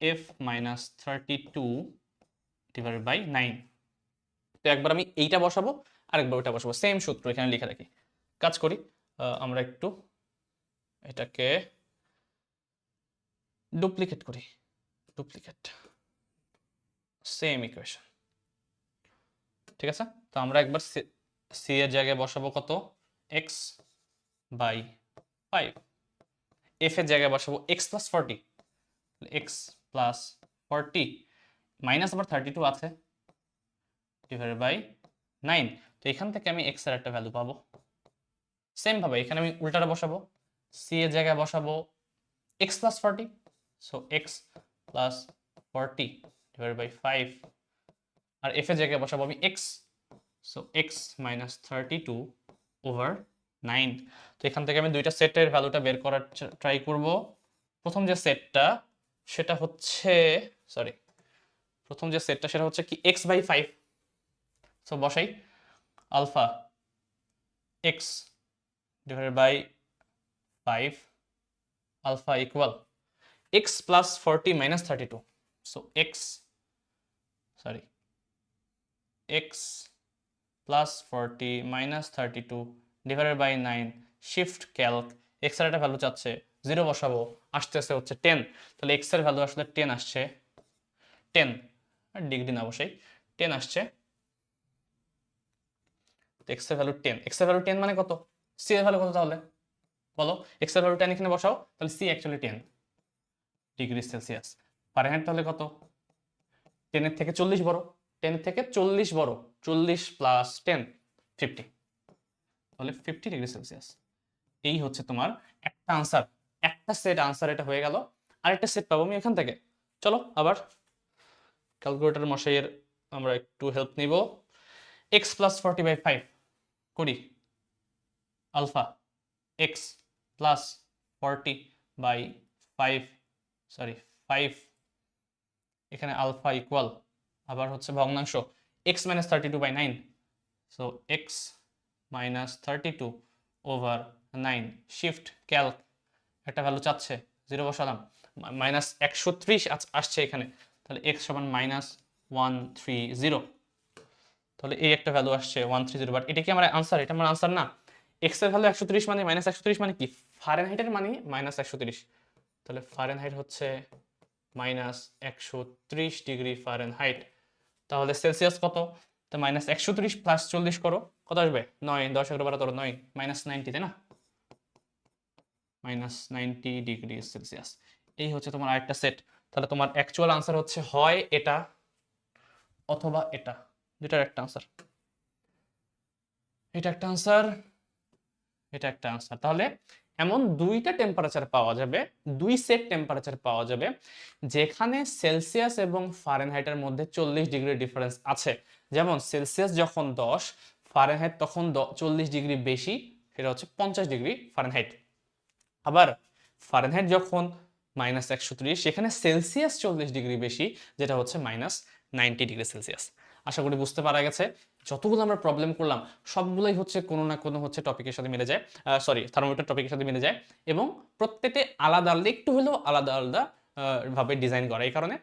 F minus 32 divided by 9। তো একবার আমি এইটা বসাবো, আরেকবার ওইটা বসাবো, সেম সূত্র এখানে লিখে রাখি। কাজ করি, আমরা একটু এটাকে ডুপ্লিকেট করি, ডুপ্লিকেট, সেম ইকুয়েশন, ঠিক আছে। তো আমরা একবার সি এর জায়গায় বসাবো কত, এক্স বাই 5, এফ এর জায়গায় বসাবো x plus 40, x plus 40 minus আবার 32 আছে ডিভাইডেড বাই 9। তো এখান থেকে আমি এক্স এর একটা ভ্যালু পাবো। সেম ভাবে এখানে আমি উল্টাটা বসাবো, সি এর জায়গায় বসাবো x plus 40, so x plus 40 divided by 5, আর এফ এর জায়গায় বসাবো আমি x, so x minus 32 over 9। তো এখান থেকে আমি দুইটা সেটের ভ্যালুটা বের করার ট্রাই করব। প্রথম যে সেটটা সেটা হচ্ছে, সরি, প্রথম যে সেটটা সেটা হচ্ছে কি এক্স বাই 5। সো বসাই, alpha x divided by 5 alpha equal x plus 40 minus 32, so x, sorry, x plus 40 minus 32 divided by 9, shift calc, x এর একটা ভ্যালু চাচ্ছে, 0 বসাবো, আসতেছে হচ্ছে 10, তাহলে এক্স এর ভ্যালু আসলে 10 আসছে, 10 আর ডিগ্রি না বসাই, 10 আসছে। এক্স এর ভ্যালু 10, এক্স এর ভ্যালু 10 মানে কত, সি এর ভ্যালু কত তাহলে বলো, এক্স এর ভ্যালু 10 এখানে বসাও, তাহলে C actually 10 degree Celsius. Fahrenheit তাহলে কত, 10 এর থেকে 40 বড়, 10 এর থেকে 40 বড়, 40 প্লাস 10 50, তাহলে 50 ডিগ্রি সেলসিয়াস। এই হচ্ছে তোমার একটা আনসার, একটা সেট আনসার এটা হয়ে গেল। আরেকটা সেট পাবো আমি এখান থেকে। চলো আবার ক্যালকুলেটর মশাইয়ের আমরা একটু হেল্প নিব। এক্স প্লাস 40 বাই 5 করি, alpha x plus 40 by 5, sorry 5, এখানে আলফা ইকুয়াল আবার হচ্ছে ভগ্নাংশ x minus 32 by 9, so x minus 32 over 9, shift calc, একটা ভ্যালু চাচ্ছে, 0 বসালাম, মাইনাস 130 আসছে এখানে, তাহলে এক্স সমান মাইনাস 130, তাহলে এই একটা ভ্যালু আসছে 130। বাট এটা কি আমার আনসার, এটা আমার আনসার না। এক্স এর ভ্যালু 130 মানে মাইনাস 130 মানে কি, ফারেনহাইটের মানে মাইনাস 130, তাহলে ফারেনহাইট হচ্ছে মাইনাস 130 ডিগ্রি ফারেনহাইট। তাহলে সেলসিয়াস কত, তো মাইনাস 130 প্লাস 40 করো, কত আসবে, 9, 10 11 12 13 9, মাইনাস 90, তাই না, মাইনাস 90 ডিগ্রি সেলসিয়াস। এই হচ্ছে তোমার আরেকটা সেট। তাহলে তোমার অ্যাকচুয়াল আনসার হচ্ছে হয় এটা অথবা এটা, দুটার একটা আনসার, এটা একটা আনসার, এটা একটা আনসার। তাহলে এমন দুইটা টেম্পারেচার পাওয়া যাবে, দুই সেট টেম্পারেচার পাওয়া যাবে যেখানে সেলসিয়াস এবং ফারেনহাইটের মধ্যে 40 ডিগ্রি ডিফারেন্স আছে। যেমন সেলসিয়াস যখন 10, ফারেনহাইট তখন 40 ডিগ্রি বেশি, সেটা হচ্ছে 50 ডিগ্রি ফারেনহাইট। আবার ফারেনহাইট যখন মাইনাস 130, সেখানে সেলসিয়াস 40 ডিগ্রি বেশি, যেটা হচ্ছে মাইনাস 90 ডিগ্রি সেলসিয়াস। আশা করি বুঝতে পারা গেছে। যতগুলো আমরা প্রবলেম করলাম সবগুলোই হচ্ছে কোনো না কোনো হচ্ছে টপিকের সাথে মিলে যায়, সরি থার্মোমিটার টপিকের সাথে মিলে যায়, এবং প্রত্যেকটি আলাদা আলাদা, একটু হলেও আলাদা আলাদা ভাবে ডিজাইন করা। এই কারণে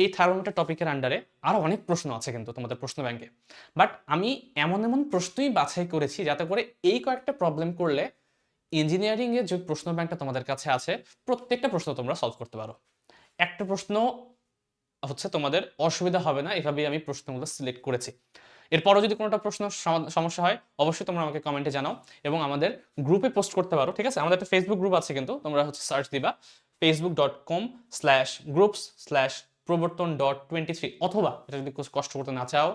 এই থার্মোমিটার টপিকের আন্ডারে আরও অনেক প্রশ্ন আছে কিন্তু তোমাদের প্রশ্ন ব্যাংকে, বাট আমি এমন এমন প্রশ্নই বাছাই করেছি যাতে করে এই কয়েকটা প্রবলেম করলে ইঞ্জিনিয়ারিং এর যে প্রশ্ন ব্যাংকটা তোমাদের কাছে আছে প্রত্যেকটা প্রশ্ন তোমরা সলভ করতে পারো। একটা প্রশ্ন হচ্ছে তোমাদের অসুবিধা হবে না, এভাবেই আমি প্রশ্নগুলো সিলেক্ট করেছি। এরপরও যদি কোনোটা প্রশ্ন সমস্যা হয় অবশ্যই তোমরা আমাকে কমেন্টে জানাও এবং আমাদের গ্রুপে পোস্ট করতে পারো, ঠিক আছে। আমাদের একটা ফেসবুক গ্রুপ আছে, কিন্তু তোমরা হচ্ছে সার্চ দিবা facebook.com/groups/প্রবর্তন.23, অথবা এটা যদি কষ্ট করতে না চাও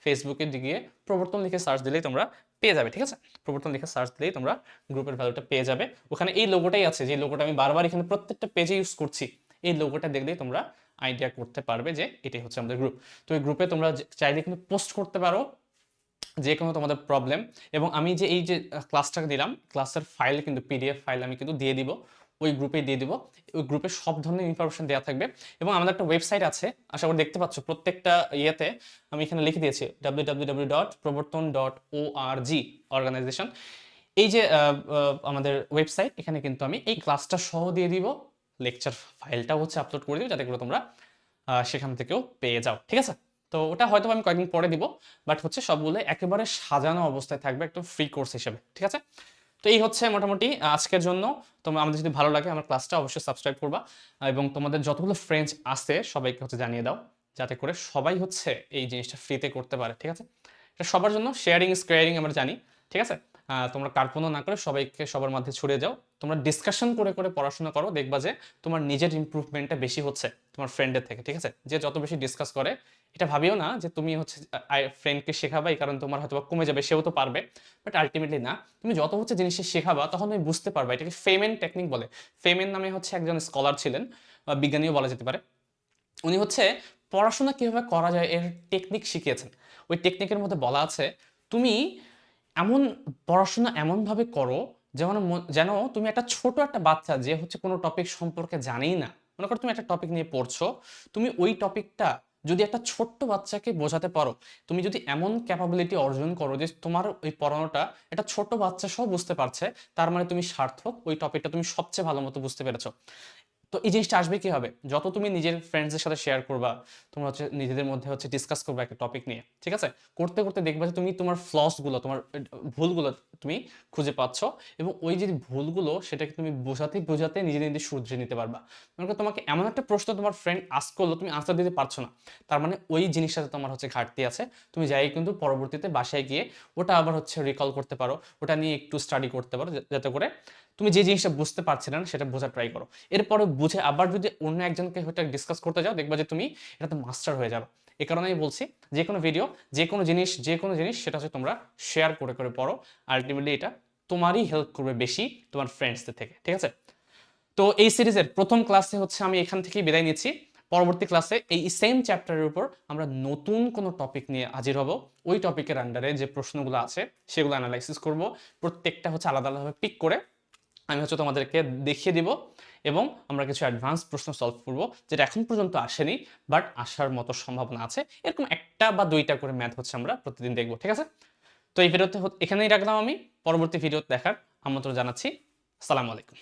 ফেসবুকে গিয়ে প্রবর্তন লিখে সার্চ দিলেই তোমরা পেয়ে যাবে, ঠিক আছে। প্রবর্তন লিখে সার্চ দিলেই তোমরা গ্রুপের ভ্যালুটা পেয়ে যাবে। ওখানে এই লোগোটাই আছে, যে লোগোটা আমি বারবার এখানে প্রত্যেকটা পেজে ইউজ করছি, এই লোগোটা দেখলেই তোমরা আইডিয়া করতে পারবে যে এটাই হচ্ছে আমাদের গ্রুপ। তো এই গ্রুপে তোমরা চাইলে কিন্তু পোস্ট করতে পারো যে কোনো তোমাদের প্রবলেম, এবং আমি যে এই যে ক্লাসটা দিলাম, ক্লাসের ফাইল কিন্তু পিডিএফ ফাইল আমি কিন্তু দিয়ে দিব, ওই গ্রুপে দিয়ে দিব। ওই গ্রুপে সব ধরনের ইনফরমেশন দেওয়া থাকবে। এবং আমাদের একটা ওয়েবসাইট আছে, আশা করি দেখতে পাচ্ছ প্রত্যেকটা ইয়েতে আমি এখানে লিখে দিয়েছি www.pravarton.org অর্গানাইজেশন। এই যে আমাদের ওয়েবসাইট, এখানে কিন্তু আমি এই ক্লাসটা সহ দিয়ে দিব, লেকচার ফাইলটাও হচ্ছে আপলোড করে দিব, যাতে করে তোমরা সেখান থেকেও পেয়ে যাও, ঠিক আছে? তো ওটা হয়তো আমি কয়েকদিন পরে দিব, বাট হচ্ছে সবগুলো একেবারে সাজানো অবস্থায় থাকবে একদম ফ্রি কোর্স হিসেবে, ঠিক আছে? তো এই হচ্ছে মোটামুটি আজকের জন্য। তোমরা আমাদের যদি ভালো লাগে আমার ক্লাসটা অবশ্যই সাবস্ক্রাইব করবা, এবং তোমাদের যতগুলো ফ্রেন্ডস আছে সবাইকে হচ্ছে জানিয়ে দাও, যাতে করে সবাই হচ্ছে এই জিনিসটা ফ্রিতে করতে পারে, ঠিক আছে? এটা সবার জন্য, শেয়ারিং ইজ কেয়ারিং আমরা জানি, ঠিক আছে? তোমরা কার্পণ্য না করে সবাইকে সবার মধ্যে ছড়িয়ে যাও। তোমরা ডিসকাশন করে করে পড়াশোনা করো, দেখবা যে তোমার নিজের ইমপ্রুভমেন্টটা বেশি হচ্ছে তোমার ফ্রেন্ডের থেকে, ঠিক আছে? যে যত বেশি ডিসকাস করে, এটা ভাবিও না যে তুমি হচ্ছে ফ্রেন্ডকে শেখাবা এই কারণে তোমার হয়তো কমে যাবে, সেও তো পারবে, বাট আলটিমেটলি না। তুমি যত হচ্ছে জিনিসটা শেখাবা তখন তুমি বুঝতে পারবা। এটাকে ফেমেন টেকনিক বলে। ফেমেন নামে হচ্ছে একজন স্কলার ছিলেন, বা বিজ্ঞানীও বলা যেতে পারে। উনি হচ্ছে পড়াশোনা কিভাবে করা যায় এর টেকনিক শিখিয়েছেন। ওই টেকনিকের মধ্যে বলা আছে, তুমি এমন পড়াশোনা এমনভাবে করো যেমন যেন তুমি একটা ছোট একটা বাচ্চা যে হচ্ছে কোনো টপিক সম্পর্কে জানেই না, মনে করো তুমি একটা টপিক নিয়ে পড়ছো, তুমি ওই টপিকটা যদি একটা ছোট্ট বাচ্চাকে বোঝাতে পারো, তুমি যদি এমন ক্যাপাবিলিটি অর্জন করো যে তোমার ওই পড়ানোটা একটা ছোট বাচ্চা সহ বুঝতে পারছে, তার মানে তুমি সার্থক, ওই টপিকটা তুমি সবচেয়ে ভালো মতো বুঝতে পেরেছো। তো এই জিনিসটা আসবে কি হবে, যত তুমি নিজের ফ্রেন্ডসদের সাথে শেয়ার করবা, তোমরা হচ্ছে নিজেদের মধ্যে হচ্ছে ডিসকাস করবে একটা টপিক নিয়ে, ঠিক আছে? করতে করতে দেখবা যে তুমি তোমার ফ্লসগুলো, তোমার ভুলগুলো তুমি খুঁজে পাচ্ছ, এবং ওই যে ভুলগুলো সেটাকে তুমি বোঝাতে বোঝাতে নিজে নিজে শুধরে নিতে পারবা। মনে করো তোমাকে এমন একটা প্রশ্ন তোমার ফ্রেন্ড আস্ক করলো, তুমি আনসার দিতে পারছো না, তার মানে ওই জিনিসটাতে তোমার হচ্ছে ঘাটতি আছে। তুমি যাই কিন্তু পরবর্তীতে বাসায় গিয়ে ওটা আবার হচ্ছে রিকল করতে পারো, ওটা নিয়ে একটু স্টাডি করতে পারো, যাতে করে তুমি যে জিনিসটা বুঝতে পারছিলে না সেটা বোঝা ট্রাই করো। এরপরে বুঝে আবার যদি অন্য একজনকে হয়তো ডিসকাস করতে যাও, দেখবা যে তুমি এটাতে মাস্টার হয়ে যাবে। এ কারণে আমি বলছি, যে কোনো ভিডিও, যে কোনো জিনিস সেটা হচ্ছে তোমরা শেয়ার করে করে পড়ো। আলটিমেটলি এটা তোমারই হেল্প করবে বেশি তোমার ফ্রেন্ডসদের থেকে, ঠিক আছে? তো এই সিরিজের প্রথম ক্লাসে হচ্ছে আমি এখান থেকেই বিদায় নিচ্ছি। পরবর্তী ক্লাসে এই সেম চ্যাপ্টারের উপর আমরা নতুন কোনো টপিক নিয়ে হাজির হব। ওই টপিকের আন্ডারে যে প্রশ্নগুলো আছে সেগুলো অ্যানালাইসিস করব, প্রত্যেকটা হচ্ছে আলাদা আলাদাভাবে পিক করে আমি হচ্ছে তোমাদেরকে দেখিয়ে দিব, এবং আমরা কিছু অ্যাডভান্স প্রশ্ন সলভ করব, যেটা এখন পর্যন্ত আসেনি, বাট আসার মতো সম্ভাবনা আছে। এরকম একটা বা দুইটা করে ম্যাথ হচ্ছে আমরা প্রতিদিন দেখব, ঠিক আছে? তো এই ভিডিওতে এখানেই রাখলাম আমি। পরবর্তী ভিডিও দেখার আমন্ত্রণ জানাচ্ছি। আসসালামু আলাইকুম।